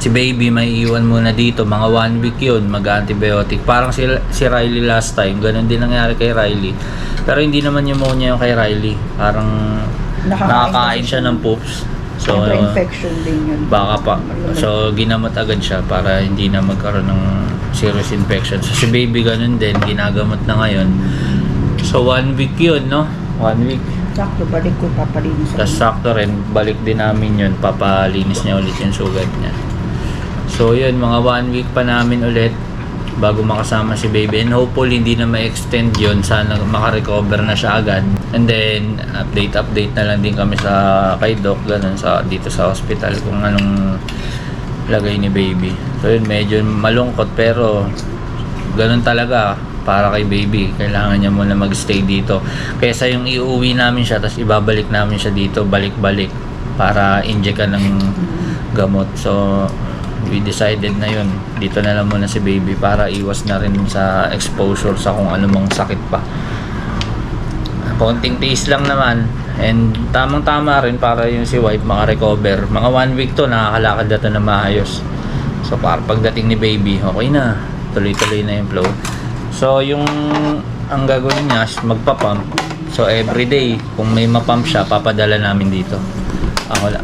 si baby may iwan muna dito. Mga 1 week yun, mag-antibiotic. Parang si Riley last time, ganun din nangyari kay Riley. Pero hindi naman pneumonia yung kay Riley. Parang nakakain siya ng poops. So infection din yun. Baka pa. So ginamot agad siya para hindi na magkaroon ng serious infection. So si baby ganun din, ginagamot na ngayon. So 1 week yun, no? 1 week. Sakto, balik ko, papalinis. Tapos sakto rin, balik din namin yun, papalinis niya ulit yung sugat niya. So yun, mga 1 week pa namin ulit bago makasama si baby, and hopefully hindi na ma-extend yun, sana makarecover na siya agad, and then update na lang din kami kay doc, ganun, dito sa hospital kung anong lagay ni baby. So yun, medyo malungkot, pero ganun talaga para kay baby, kailangan niya muna mag-stay dito kaysa yung iuwi namin siya tapos ibabalik namin siya dito balik-balik para inject ng gamot. So we decided na yun, dito na lang muna si baby para iwas na rin sa exposure sa kung anumang sakit pa. Konting tiis lang naman, and tamang tama rin para yung si wife makarecover. Mga 1 week to, nakakalakad na to na maayos. So para pagdating ni baby, okay na, tuloy-tuloy na yung flow. So yung ang gagawin niya is magpa-pump. So everyday kung may ma-pump siya, papadala namin dito.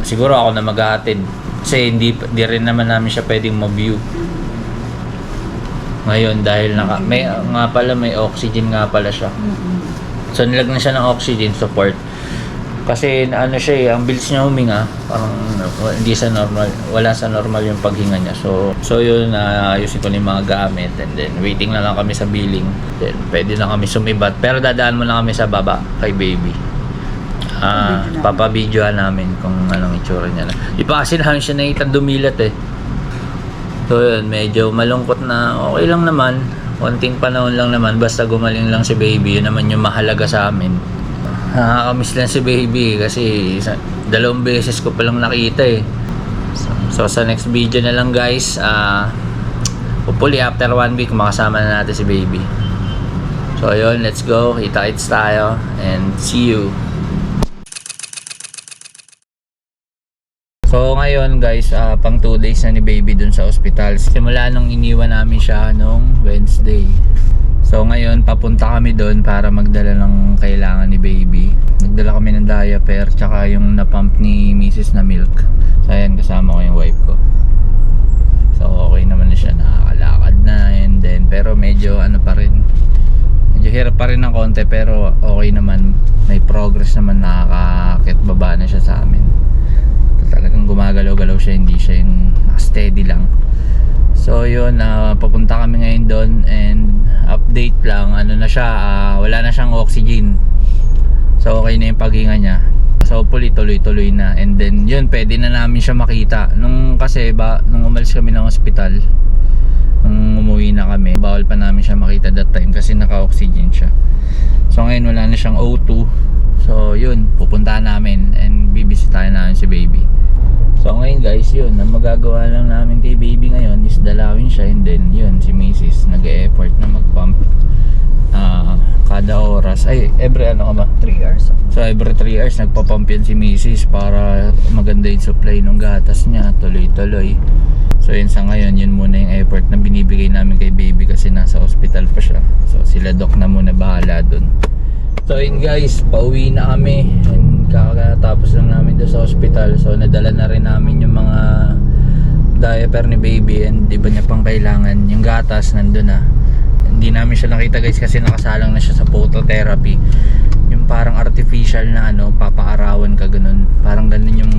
Siguro ako na maghahatid. Kasi hindi rin naman namin siya pwedeng ma-view ngayon dahil may oxygen nga pala siya. So nilagyan siya ng oxygen support kasi ang bilis niya huminga, parang hindi sa normal, wala sa normal yung paghinga niya. So yun, ayusin ko na yung mga gamit, and then waiting na lang kami sa billing, then pwede na kami sumibat, pero dadaan muna kami sa baba kay baby. Papabidyohan namin kung anong itsura niya. Kasi namin siya nakita dumilat eh. So yun, medyo malungkot na, okay lang naman, konting panahon lang naman, basta gumaling lang si baby, yun naman yung mahalaga sa amin. Nakakamiss lang si baby kasi 2 beses ko palang nakita eh. So sa next video na lang guys, hopefully after 1 week makasama na natin si baby. So yun, let's go, kita-kits tayo, and see you. So ngayon guys, pang 2 days na ni baby dun sa ospital. Simula nung iniwan namin siya nung Wednesday. So ngayon papunta kami dun para magdala ng kailangan ni baby. Nagdala kami ng diaper tsaka yung na-pump ni Mrs. na milk. So ayan, kasama ko yung wife ko. So okay naman na siya, nakakalakad na, and then pero medyo pa rin, medyo hirap pa rin ng konti, pero okay naman, may progress naman, nakakakit baba na siya sa amin. Talagang gumagalaw-galaw siya, hindi siya yung steady lang. So yun, papunta kami ngayon doon, and update lang, na siya, wala na siyang oxygen. So okay na yung paghinga niya. So hopefully tuloy-tuloy na, and then yun, pwede na namin siya makita. Nung umalis kami ng ospital, nung umuwi na kami, bawal pa namin siya makita that time kasi naka-oxygen siya. So ngayon wala na siyang O2. So yun, pupuntahan namin and bibisitahin namin si baby. So ngayon guys, yun, ang magagawa lang namin kay baby ngayon is dalawin siya, and then yun, si Mrs. nag-e-effort na mag-pump kada oras, every 3 hours. So every 3 hours nagpa-pump yan si Mrs. para maganda yung supply ng gatas niya, tuloy-tuloy. So yun, sa ngayon, yun muna yung effort na binibigay namin kay baby kasi nasa hospital pa siya. So sila doc na muna bahala dun. So yun guys, pauwi na kami, and kakatapos lang namin doon sa hospital. So nadala na rin namin yung mga diaper ni baby, and iba niya pang kailangan. Yung gatas nandun na. Hindi namin siya nakita guys kasi nakasalang na siya sa phototherapy. Yung parang artificial na ano, papaarawan ka ganun. Parang ganun yung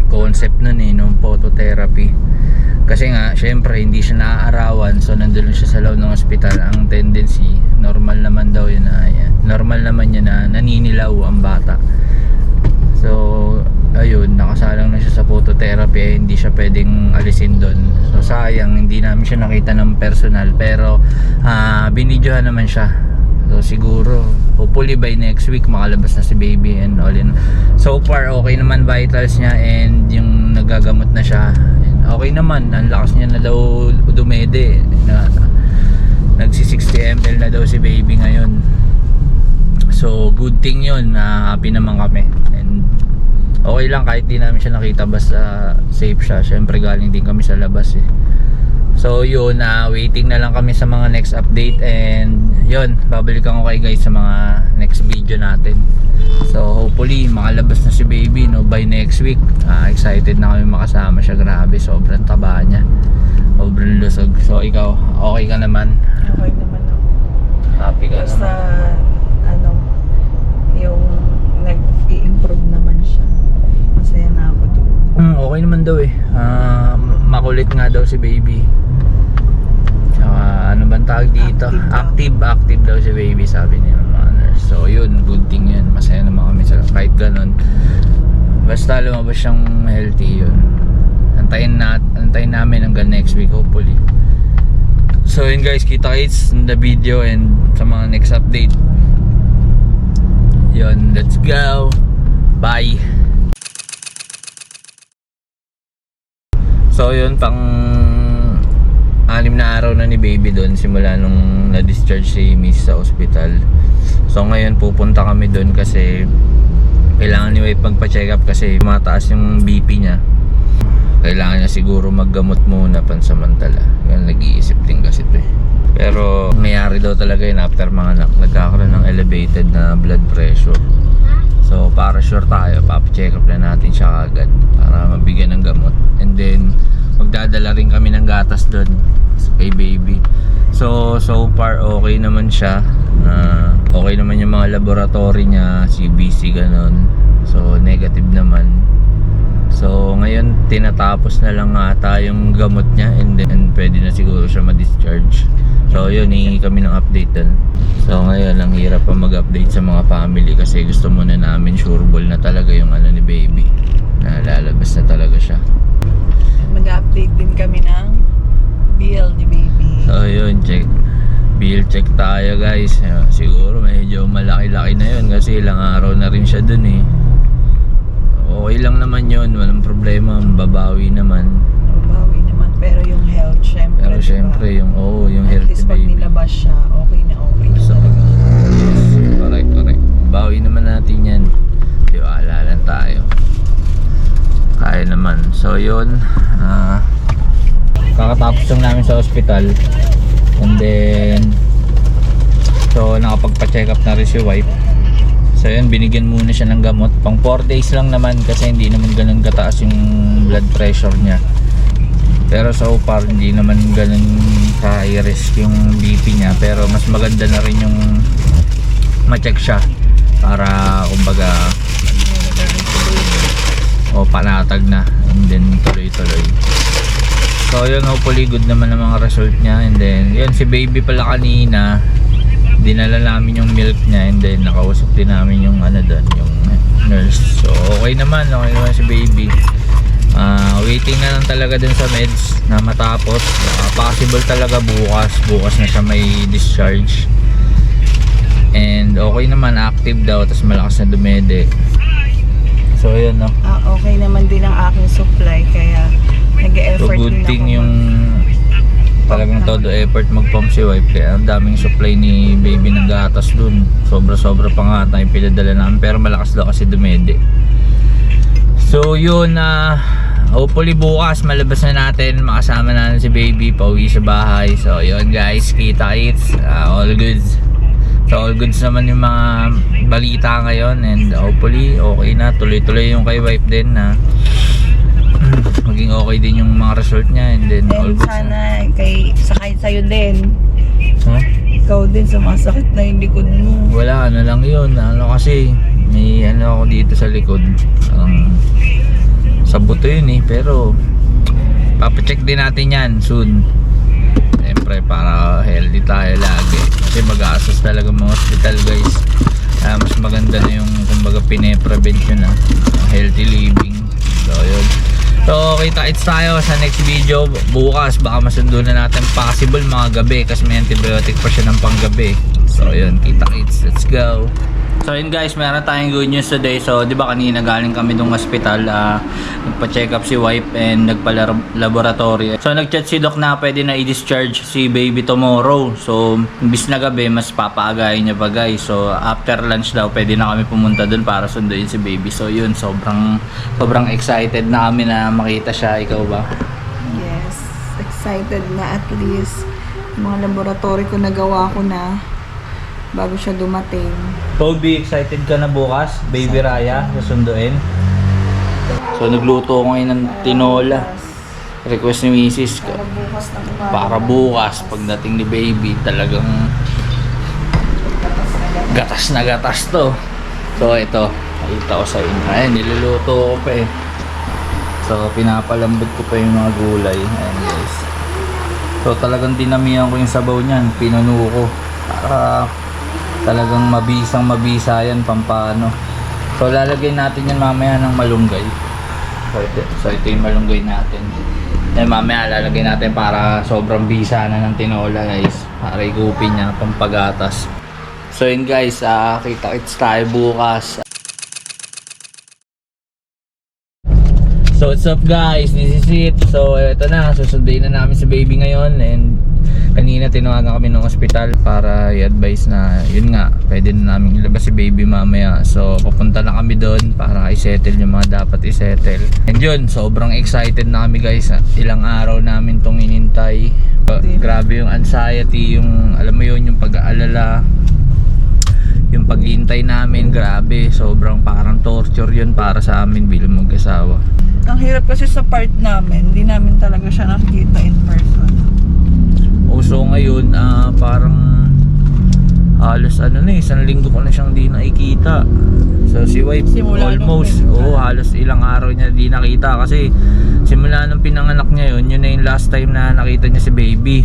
concept nun eh, nung phototherapy. Kasi nga, syempre hindi siya naaarawan, so nandun siya sa loob ng ospital. Ang tendency, normal naman daw yun na, normal naman yun na naninilaw ang bata. So, ayun, nakasalang na siya sa phototherapy, eh, hindi siya pwedeng alisin doon. So, sayang, hindi namin siya nakita ng personal, pero binidyohan naman siya. So, siguro, hopefully by next week, makalabas na si baby and all in. So far, okay naman vitals niya and yung nagagamot na siya. And okay naman, ang lakas niya na daw dumede. Nagsi 60 ml na daw si baby ngayon. So, good thing yun, happy naman kami. And okay lang kahit di namin siya nakita, basta safe siya. Syempre galing din kami sa labas eh. So yun, waiting na lang kami sa mga next update. And yun, babalikan ko kayo guys sa mga next video natin. So hopefully makalabas na si baby no, by next week. Excited na kami makasama siya. Grabe, sobrang taba niya, sobrang lusog. So ikaw, okay ka naman? Okay naman ako. Happy ka Basta, naman? yung nag-i-improve naman siya. Masaya na ako doon. Okay naman daw eh. Makulit nga daw si baby. Ano bang tawag dito? Active daw si baby, sabi niya ng mga nurse. So yun, good thing yun. Masaya naman kami sa kahit ganun. Basta lumabas siyang healthy, yun. Antayin namin hanggang next week hopefully. So yun guys, kita-kits in the video and sa mga next update. Yun, let's go. Bye. So yun, pang 6 na araw na ni baby doon simula nung na-discharge si Miss sa ospital. So ngayon pupunta kami doon kasi kailangan ni wife magpa-check up kasi mataas yung BP niya. Kailangan niya siguro maggamot muna pansamantala. Yan, nag-iisip din kasi ito eh. Pero nangyari daw talaga yun after mga anak, nagkakaroon ng elevated na blood pressure. So para sure tayo, papacheck up na natin siya agad para mabigyan ng gamot. And then magdadala rin kami ng gatas doon kay baby. So far okay naman siya. Okay naman yung mga laboratory niya, CBC ganon. So negative naman. So ngayon tinatapos na lang ata yung gamot niya and then pwede na siguro siya ma-discharge. So yun, hihingi kami ng update dun. So ngayon ang hirap pa mag-update sa mga family kasi gusto muna namin sureball na talaga yung ano ni baby, na lalabas na talaga siya. Mag-update din kami ng bill ni baby. So yun, bill check tayo guys. Siguro medyo malaki-laki na yun kasi ilang araw na rin siya dun eh. Okay lang naman yun, walang problema, babawi naman. Babawi naman, pero yung health syempre. Pero syempre yung health at least pag baby, nilabas siya, okay na so, talaga. correct. Bawi naman natin yan. Tiwala lang tayo. Kaya naman. So yun, kakatapos lang namin sa hospital. And then so nakapagpa-check up na rin si wife. So yun, binigyan muna siya ng gamot. Pang 4 days lang naman kasi hindi naman ganun kataas yung blood pressure niya. Pero so far hindi naman ganun ka-high risk yung BP niya. Pero mas maganda na rin yung ma-check siya para kumbaga panatag na and then tuloy-tuloy. So yun, hopefully good naman ang mga result niya. And then yun, si baby pala kanina dinala namin yung milk niya and then nakausap din namin yung ano doon, yung nurse. So okay naman si baby. Waiting na lang talaga dun sa meds na matapos. Possible talaga bukas na siya may discharge. And okay naman, active daw, tapos malakas na dumede. So yun no. Okay naman din ang aking supply kaya nag-e-effort So good din thing ako yung talagang todo effort mag-pump si wife, kaya ang daming supply ni baby ng gatas dun. Sobra pa nga tayo pinadala namin, pero malakas daw kasi dumede. So yun, hopefully bukas malabas na natin, makasama na si baby pauwi sa bahay. So yun guys, kita-kits, all goods. So all goods naman yung mga balita ngayon and hopefully okay na, tuloy-tuloy yung kay wife din na maging okay din yung mga result niya and then all good sana kahit sa'yo din. Huh? Ikaw din, sumasakit na yung likod mo. Wala, ano lang yun. Ano kasi, may ano ako dito sa likod. Sa buto yun eh. Pero, papacheck din natin yan soon. Siyempre, para healthy tayo lagi. Kasi mag-a-assess talaga mga hospital guys. Mas maganda na yung kumbaga pine-prevention na healthy living. So, yun. So, kita-kits tayo sa next video bukas. Baka masundo na natin possible mga gabi kasi may antibiotic pa siya ng panggabi. So, yun. Kita-kits. Let's go. So, yun guys. Meron tayong good news today. So, di ba kanina galing kami dong hospital. Nagpa-check up si wife and nagpa-laboratory. So, nag-chat si doc na pwede na i-discharge si baby tomorrow. So, imbis na gabi, mas papaagayin niya pa guys. So, after lunch daw, pwede na kami pumunta dun para sunduin si baby. So, yun. Sobrang excited na kami na makita siya. Ikaw ba? Yes, excited na at least. Mga laboratory ko nagawa ko na bago siya dumating. Toby, excited ka na bukas? Baby Raya, susunduin? So, nagluto ko ngayon ng tinola. Request ni Mrs. Para bukas na umaga. Para bukas, pagdating ni baby, talagang gatas na gatas to. So, ito. Nakita ko sa inyo. Ayan, niluluto ko pa eh. So, pinapalambot ko pa yung mga gulay. Ayan guys. So, talagang dinamihan ko yung sabaw niyan. Pinuno ko. Para talagang mabisa yan pampano. So, lalagay natin yan mamaya ng malunggay. So, ito yung malunggay natin. Eh, mamaya lalagay natin para sobrang bisa na ng tinola guys. Para igupin niya pampagatas. So, yun guys. Kita-kits tayo bukas. So what's up guys, this is it. So ito na, susunduin na namin si baby ngayon. And kanina tinawagan kami ng ospital para i-advise na yun nga, pwede na namin ilabas si baby mamaya. So papunta na kami doon para i-settle yung mga dapat i-settle. And yun, sobrang excited na kami guys. Ilang araw namin tong inintay. Grabe yung anxiety, yung alam mo yun, yung pag-aalala, yung paghihintay namin. Grabe, sobrang parang torture yun para sa amin bilang mag-asawa. Ang hirap kasi sa part namin, hindi namin talaga siya nakikita in person. So ngayon, parang halos isang linggo ko na siyang di nakikita. So si wife Simula almost, halos ilang araw niya di nakita kasi simula nung pinanganak niya yun na yung last time na nakita niya si baby.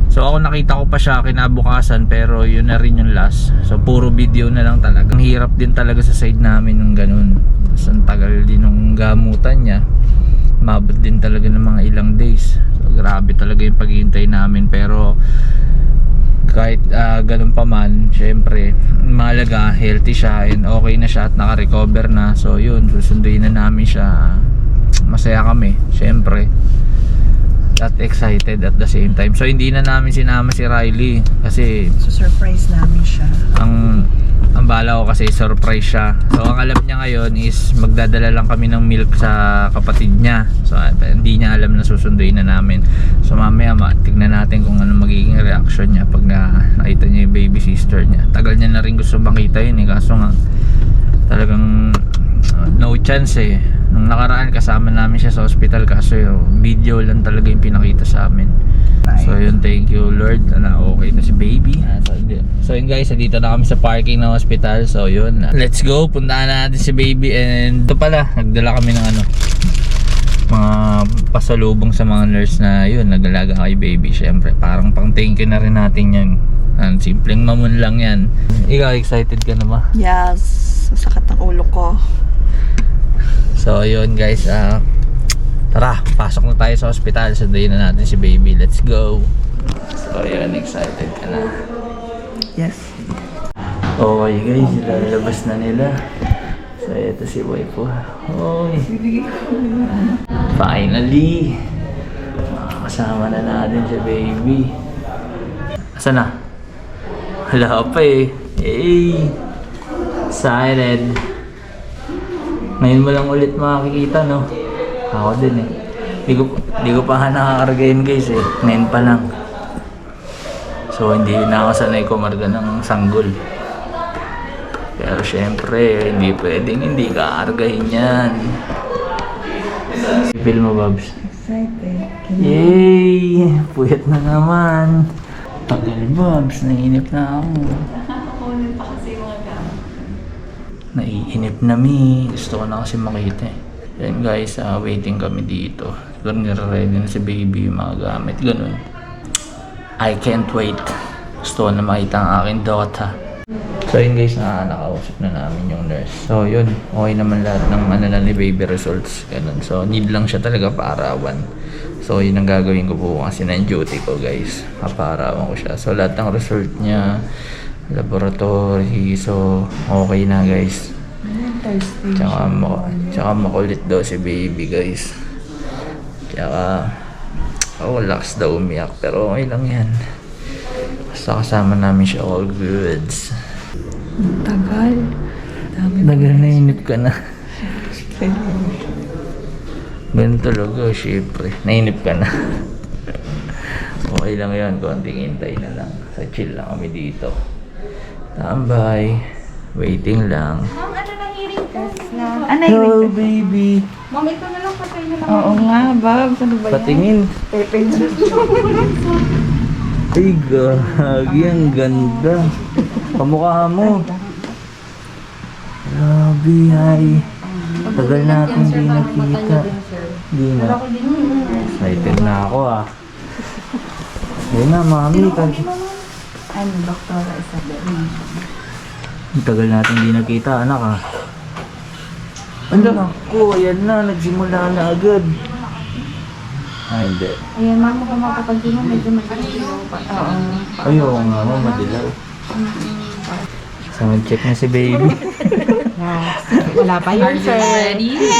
So ako nakita ko pa siya kinabukasan pero yun na rin yung last. So puro video na lang talaga. Ang hirap din talaga sa side namin ng ganun. So, ang tagal din ng gamutan niya. Mabot din talaga ng mga ilang days. So grabe talaga yung paghihintay namin. Pero kahit ganun pa man, syempre mahalaga, healthy siya and okay na siya at naka-recover na. So yun, susunduin na namin siya. Masaya kami, syempre. At excited at the same time. So hindi na namin sinama si Riley kasi So surprise namin siya. ang bala ko kasi surprise siya. So ang alam niya ngayon is magdadala lang kami ng milk sa kapatid niya. So hindi niya alam na susunduin na namin. So mamaya tignan natin kung ano magiging reaction niya pag nakita niya yung baby sister niya. Tagal niya na rin gusto makita yun eh, kaso nga talagang no chance eh. Nung nakaraan kasama namin siya sa hospital kaso yung video lang talaga yung pinakita sa amin. So yun, thank you Lord na okay na si baby. So yun guys, dito na kami sa parking ng hospital. So yun, let's go, puntaan natin si baby. And ito pala, nagdala kami ng mga pasalubong sa mga nurse na yun, nagalaga kay baby. Syempre, parang pang thank you na rin natin yun. Simpleng mamon lang yan. Ikaw, excited ka na ba? Yes, sakit ang ulo ko. So yun guys, tara, pasok na tayo sa hospital. Sunduin na natin si baby. Let's go. So yun, excited ka na? Yes. Okay guys, lalabas na nila. So ito si wife po. Oy. Finally, makakasama na natin si baby. Asa na? Wala pa eh. Hey! Excited. Ngayon mo lang ulit makikita, no? Ako din eh. Di ko pa nakakargayin guys eh. Ngayon pa lang. So hindi na ako sanay kumarga ng sanggol. Pero syempre, hindi pwedeng hindi kakargahin yan. Feel mo, Babs? Excited. Yay! Puyat na naman. Tagal Babs, naiinip na ako. Kunin pa kasi yung mga gamit. Naiinip na mi. Gusto ko na kasi makita eh. Yan guys, waiting kami dito. Siguro nire-ready na si baby yung mga gamit. Ganun. I can't wait. Gusto ko na makita ang aking daughter. So yun guys, nakausap na namin yung nurse. So yun, okay naman lahat ng na ni baby results. Ganun. So need lang siya talaga paarawan. So yun ang gagawin ko po kasi na duty ko guys. Papaarawan ko siya. So lahat ng result niya, laboratory, so okay na guys. Tsaka makulit daw si baby guys. Tsaka lakas daw umiyak pero okay lang yan. Basta kasama namin siya all goods. Tagal. Tagal nainip ka na. Ganun talaga, syempre. Nainip ka na. Okay lang yun, konting hintay na lang. Sa chill lang kami dito. Tambay. Waiting lang. Ma'am, ano nang hearing test na? Hello, baby. Ma'am, ito na lang patay na lang. Oo nga, Babs. Ano ba yan? Patingin. Ay, gagi. Ang ganda. Kamukha mo. Grabe, ay. Tagal natin di nakita. Di na. Excited na ako ah. Ayun na, mami. Ano, Doktora Isabel. Tagal natin di nakita, anak ah. Ano ako, ayan na. Nagsimula na agad. Hindi. Ayan, ma'am, kung makapansin mo, medyo madilaw pa. Ayaw nga mo, madilaw. So, check na si baby. Wala pa yun, sir.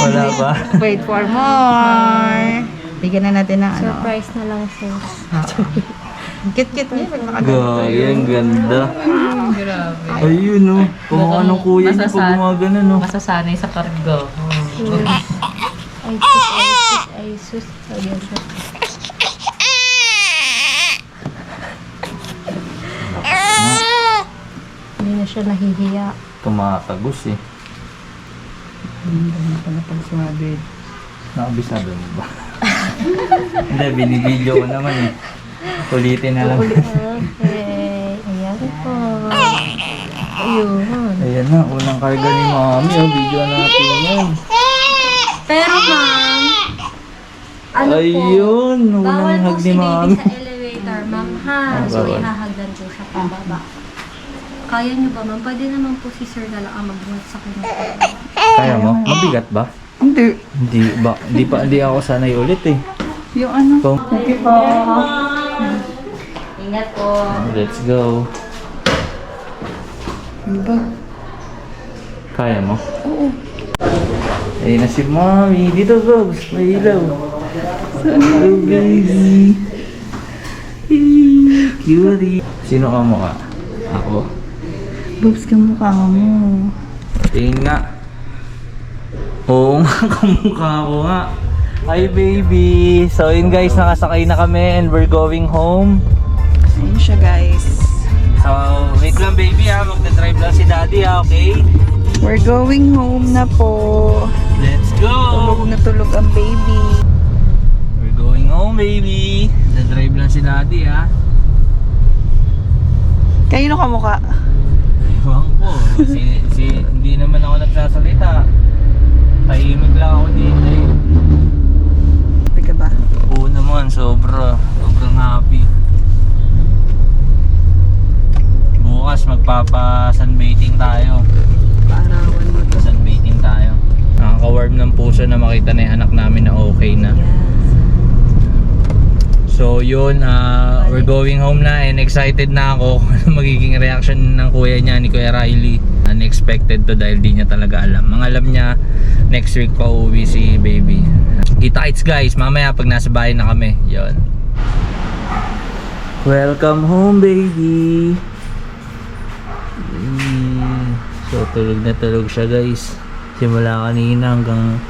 Wala pa. Wait for more. Bigyan na natin ng ano. Surprise na lang, sir. Kit-kit niya. Pag nakagano. Gagi, ang ganda. Ayun no. Kumukha ng kuya niya pag gumagano no. Masasanay sa kargo. Ay, sus. Ayan, sir. Hindi na siya nahihiya. Tumatagos eh. Nakabisado mo ba? Hindi, binibidyo ko naman eh. Ulitin na lang. Okay. Ayan po. Ayun. Ayan na, unang karga ni mami. Video natin yan. Pero ma'am, ano Ayun, po, bawal unang po hug si ni baby mami. sa elevator, ma'am ha. So, bawal. ihahagdan po siya pababa. Kaya niyo ba, ma'am? Pwede naman po si sir na lang ang magbuhat sa kanya. Kaya mo? Mabigat ba? Hindi. Hindi ako sanay ulit eh. Yung ano? So, Okay po. Ingat po. let's go. Ano ba? Kaya mo? Oo. Ayun na si mami. Dito, Bobs. May ilaw. Hello, baby. Cutie. Sino ka mo ka? Ako. Babs, kamukha mo. Tingin nga. Oo nga, kamukha ko nga. Hi, baby. So, yun guys, nakasakay na kami and we're going home. Ayun siya, guys. So, wait lang, baby ha. Magdadrive lang si daddy ha, okay? We're going home na po. Let's go! Tulog na tulog ang baby. We're going home, baby. Magdadrive lang si daddy ha. Kayo no kamukha? Ewan ko. Hindi naman ako nagsasalita. Tahimik lang ako dito eh. Happy ka ba? Oo naman, sobrang happy. Bukas magpapa-sunbathing tayo. Paarawan mo to. Sunbathing tayo. Nakaka-warm ng puso na makita na yung anak namin na okay na. So yun, we're going home na and excited na ako kung magiging reaction ng kuya niya, ni Kuya Riley. Unexpected to dahil di niya talaga alam. Ang alam niya, next week pa uuwi si baby. Kita-kits guys, mamaya pag nasa bahay na kami. Yun. Welcome home, baby. So tulog na tulog siya guys. Simula kanina hanggang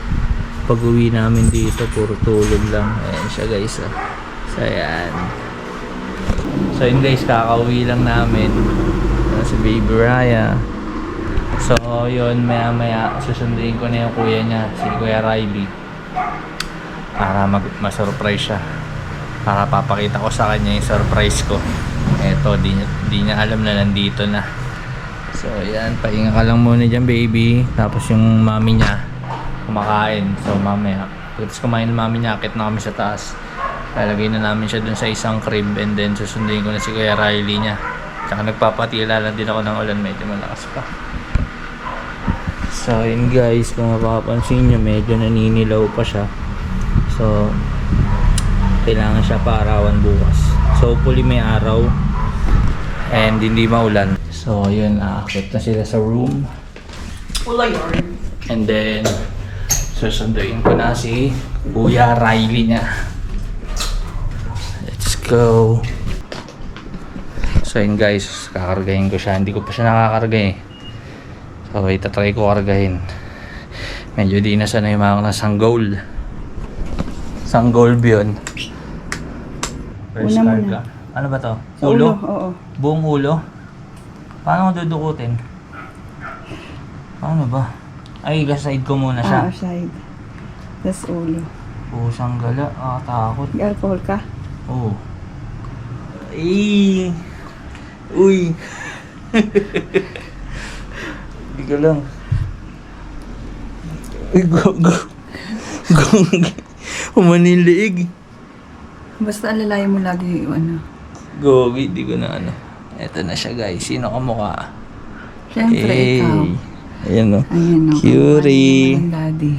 pag-uwi namin dito, puro tulog lang. Ayan siya guys. So ayan. So yun guys, kakauwi lang namin si baby Raya. So yun, maya susunduin ko na yung kuya niya, si Kuya Riley, para ma-surprise siya, para papakita ko sa kanya yung surprise ko. Eto. to. Di niya alam na nandito na. So, ayan. Pahinga ka lang muna dyan, baby. Tapos yung mami niya, kumakain. So, mamaya. Tapos kumain ng mami niya, akit na kami sa taas. Lalagay na namin siya dun sa isang crib and then susunduin ko na si Kuya Riley niya. Tsaka nagpapatila lang din ako ng ulan. Medyo malakas pa. So, yun guys. Kung mapapansin nyo, medyo naninilaw pa siya. So, kailangan siya paarawan bukas. So, hopefully may araw and hindi maulan. So, yun, aakit na sila sa room. And then, susunduin ko na si Kuya Riley niya. Let's go. So, yun guys, kakargahin ko siya. Hindi ko pa siya nakakarga eh. So, itatry ko kargahin. Medyo di na sanay mga na sanggol. Sanggol yun. First Una karga. muna. Ano ba to? Sa Ulo? Oo. Buong ulo? Paano ko dudukutin? Paano ba? Ay, side ko muna siya. Side. Tapos ulo. Pusang gala. Takot. May alcohol ka? Oo. Ay! Uy! Hindi ka lang. Ay, go. Umanin liig. Basta alalayan mo lagi yung ano. Gogi, di ko na ano. Eto na siya guys. Sino ka mukha? Siyempre, ikaw. Ayan o. Ayan o. Curie. Ang daddy.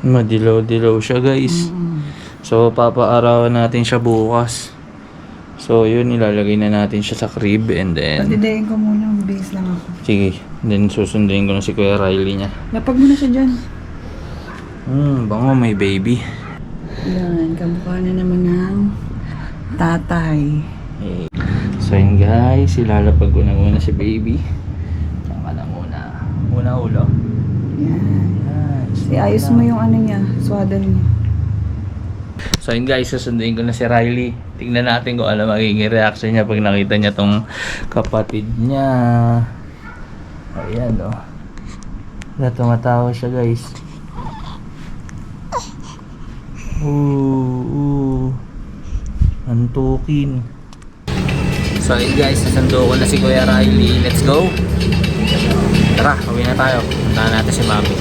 Madilaw-dilaw siya guys. So, papaarawan natin siya bukas. So, yun. Ilalagay na natin siya sa crib and then... Pagdidayin ko muna. Base lang ako. Sige. Then, susunduin ko na si Kuya Riley niya. Lapag mo na siya dyan. Bango, may baby. Yan. Kamukha na naman ng tatay. So yun guys, ilalapag ko na muna si baby. Saka na muna. Muna ulo. Yan. Yan. Iayos mo yung ano niya. Swaddle niya. So yun guys, susunduin ko na si Riley. Tingnan natin kung ano magiging reaction niya pag nakita niya tong kapatid niya. Ayan o. Tumatawa siya guys. Antukin. So yun guys, nasundo ko na si Kuya Riley. Let's go! Tara, uwi na tayo. Puntahan natin si Mami.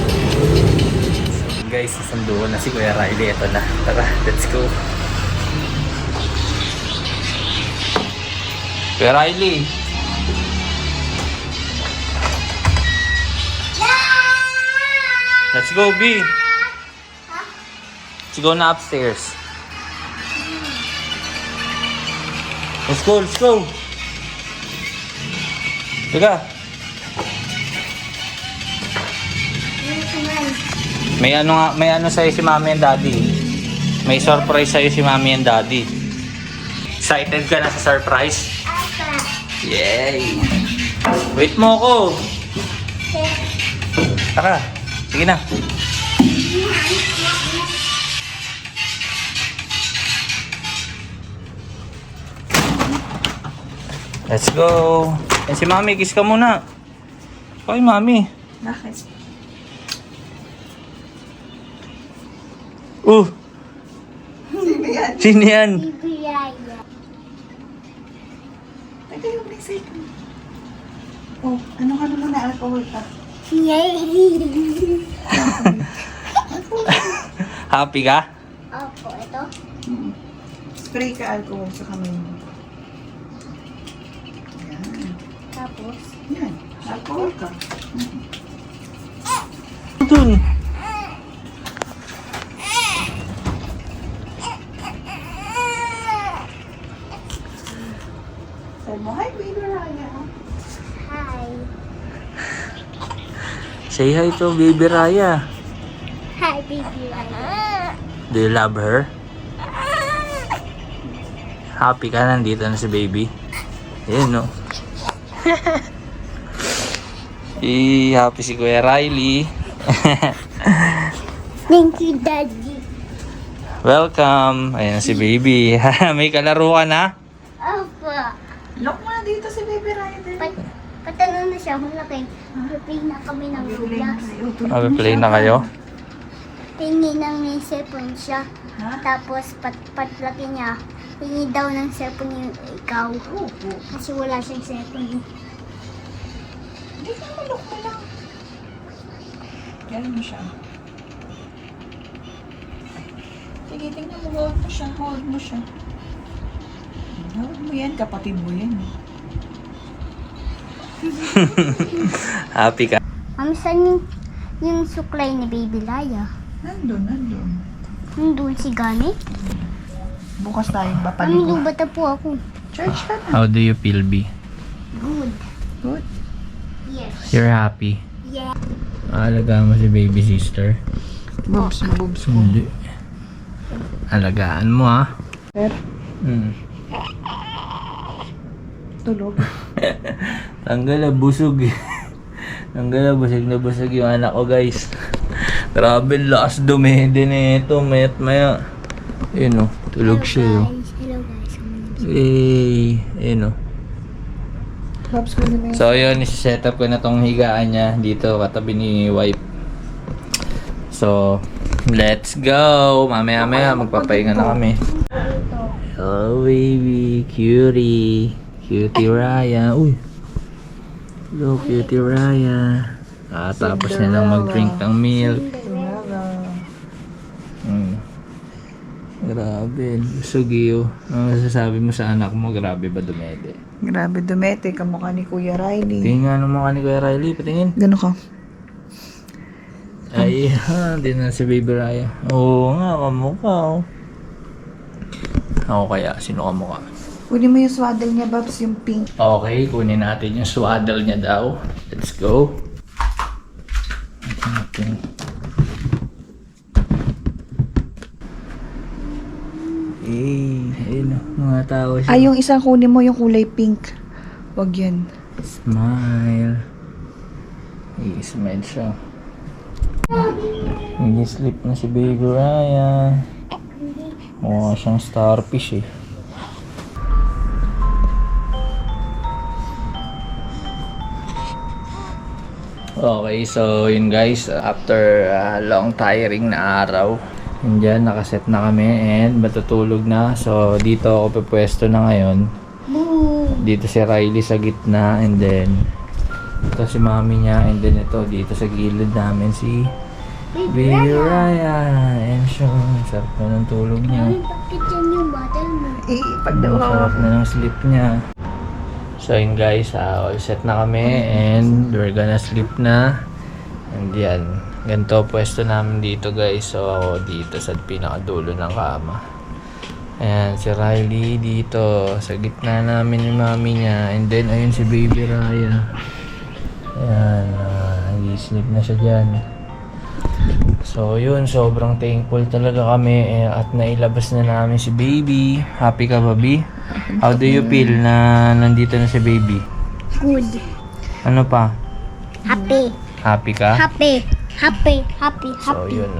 So guys, nasundo ko na si Kuya Riley. Ito na. Tara, let's go! Kuya Riley! Let's go, B! Let's go na upstairs. Let's go, let's go. Teka. May ano sa'yo si Mami and Daddy. May surprise sa'yo si Mami and Daddy. Excited ka na sa surprise? Yay! Wait mo ako. Tara, sige na. Let's go. And si Mami, kiss ka muna. Okay, Mami. Bakit? Sino yan? Bibiyaya. Teka yung message mo. Oh, ano ka naman na alcohol ka? Happy ka? Opo, ito. Spray ka alcohol sa kamay mo. Tapos, Yan, alcohol ka. Dun. Sabi mo, hi, baby Raya. hi. Say hi to Baby Raya. Hi, Bibiyaya. Do you love her? Happy ka? Nandito na si baby. Ayan, no? Happy si Kuya Riley. Thank you, Daddy. Welcome. Ayan na si baby. May kalaro ka na? Opo. Lock mo na dito si baby Raya din. Patanong na siya, malaki. Play na kami ng Roblox. Mag-play na kayo? Tingin ng may cellphone siya. Ha? Tapos patlaki niya, hingi daw ng cellphone yung ikaw. Opo. Kasi wala siyang cellphone. Hindi ka malok mo lang. Ganun mo siya. Sige, tingnan mo. Hold mo siya. Hold mo siya. Hold mo yan. Kapatid mo yan. Happy ka? Mami, saan yung suklay ni Baby Laya? Nandun. Nandun si Gani? Bukas tayong Mami, papaligo. lubata po ako. Church ka na. How do you feel, B? Good. Good. Yes. You're happy? Yeah. Alagaan mo si baby sister? Boobs mo. Hindi. Alagaan mo, ha? Sir, tulog. Tanggal na busog eh. Tanggal na busog yung anak ko, guys. Grabe, lakas dumede na ito. Mayat maya. Ayun o, tulog siya yun. Hello guys. Ayun o. Boobs ko na So yun, set up ko na tong higaan niya dito katabi ni wife. So, let's go! Mamaya magpapahinga na kami. Oh baby, cutie. Cutie Raya. Uy. Hello, cutie Raya. Tapos na lang mag-drink ng milk. Grabe, busog iyo. Ano masasabi mo sa anak mo? Grabe ba dumede? Grabe, dumete. Kamukha ni Kuya Riley. Tingin nga ng mukha ni Kuya Riley, patingin. Gano'n ka? Ay, di na si Baby Raya. Oo nga, kamukha oh. Ako kaya, sino kamukha? Kunin mo yung swaddle niya, Babs, yung pink. Okay, kunin natin yung swaddle niya daw. Let's go. Okay. Ayun mga tao siya. Yung isang kunin mo yung kulay pink. Wag yan. Smile. I-smile siya. Nag-sleep na si Baby Raya. Mukha siyang starfish eh. Okay, so yun guys, after long tiring na araw, Indian, nakaset na kami and matutulog na. So dito ako pupwesto na ngayon. Dito si Riley sa gitna and then ito si mami niya and then ito dito sa gilid namin si Baby Raya. And siya, sarap na ng tulog niya. Bakit yan yung bottle mo? Pag Sarap na ng sleep niya. So yun guys, all set na kami and we're gonna sleep na. And yan, ganito pwesto namin dito guys. So ako dito sa pinakadulo ng kama. Ayan, si Riley dito sa gitna namin ni mami niya. And then ayun si Baby Raya. Ayan, nag-sleep na siya dyan. So yun, sobrang thankful talaga kami at nailabas na namin si Baby. Happy ka ba, B? How do you feel na nandito na si Baby? Good. Ano pa? Happy. Happy ka? Happy. Happy. Happy. So Happy. yun,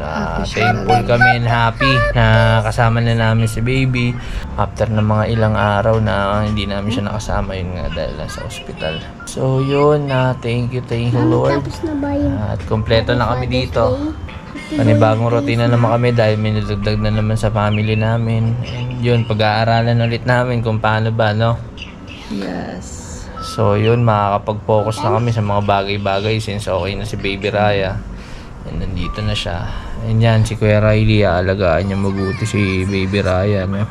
thankful kami and happy na kasama na namin si Baby. After ng mga ilang araw na hindi namin siya nakasama, yun nga dahil nasa ospital. So yun, thank you Lord. Tapos na ba yung At kompleto na kami dito. Panibagong routine na naman kami dahil may nadagdag na naman sa family namin. And yun, pag-aaralan ulit namin kung paano ba, no? Yes. So yun, makakapag-focus na kami sa mga bagay-bagay since okay na si Baby Raya. And nandito na siya. And yan, si Kuya Riley, aalagaan niya mabuti si Baby Raya, no?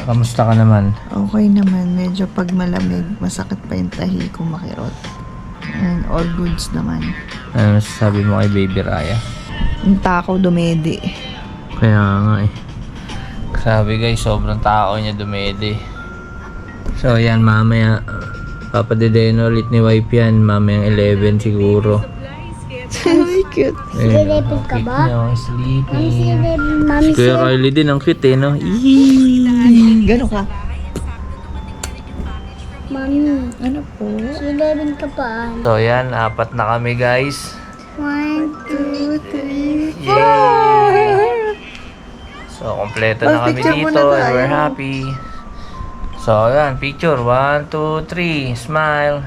Kamusta ka naman? Okay naman. Medyo pag malamig, masakit pa yung tahi kung makirot. And all goods naman. Ano masasabi mo kay Baby Raya? Yung takaw dumedi. Kaya nga eh. Sabi guys, sobrang tao niya dumede. So yan, mamaya papadedeno ulit ni wife yan. Mamayang 11 siguro. Ay, cute. Sleeping ka ba? Sleeping. Mami, Si Kuya Riley din, ang cute eh, no? Gano'n ka? Mami, Ano po? sleeping ka pa. So yan, 4 na kami guys. 1, 2, 3. Yay! So, kompleto na kami Picture dito muna and tayo. we're happy. So, yan, picture. 1, 2, 3. Smile.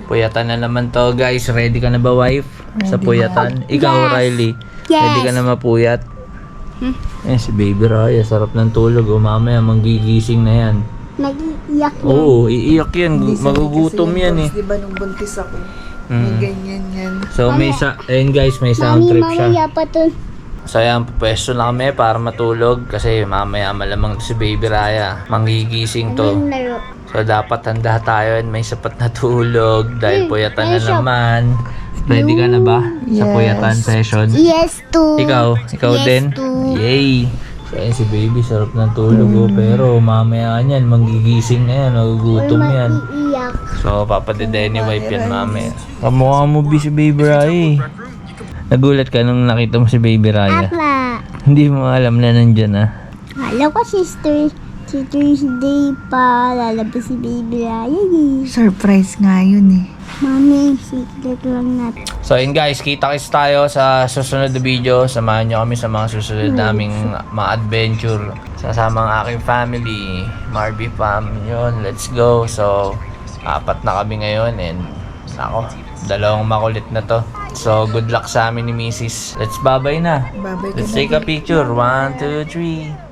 Puyatan na naman to, guys. Ready ka na ba, wife? Sa puyatan? Ikaw, Yes. Riley. Yes. Ready ka na mapuyat? Si Baby Raya, sarap ng tulog. O mamaya, manggigising na yan. Nag-iiyak na. Oo, iiyak yan. Magugutom yan eh. Di ba nung buntis ako? Mm. Ganyan yan. So ayun guys, may sound Mami, trip siya. mamaya pa to. So ayan, pwesto na kami para matulog kasi mamaya malamang to si Baby Raya. Manggigising to. Anong laro? So dapat handa tayo and may sapat na tulog dahil puyatan na naman. Ready ka na ba sa puyatan session? Yes, to. Ikaw Yes, din? to. Yay! So ayan si Baby, sarap ng tulog oh. Pero mamaya yan, manggigising na yan, magugutom yan. Iiyak. So papadedeni wipe yan mamaya. Kamukha mo si Baby Raya. Nagulat ka nung nakita mo si Baby Raya. Apa. Hindi mo alam na nandyan ah. Alam ko si Thursday pa lalabas si Baby Raya eh. Surprise nga yun eh. Mami, secret lang natin. So yun guys, kita-kits tayo sa susunod na video. Samahan nyo kami sa mga susunod naming mga adventure. Sasama ang aking family, Marby Fam. Yun, let's go. So, 4 na kami ngayon and ako, 2 makulit na to. So, good luck sa amin ni Mrs. Let's babay na. Babay ka Let's na. take a picture. 1, 2, 3.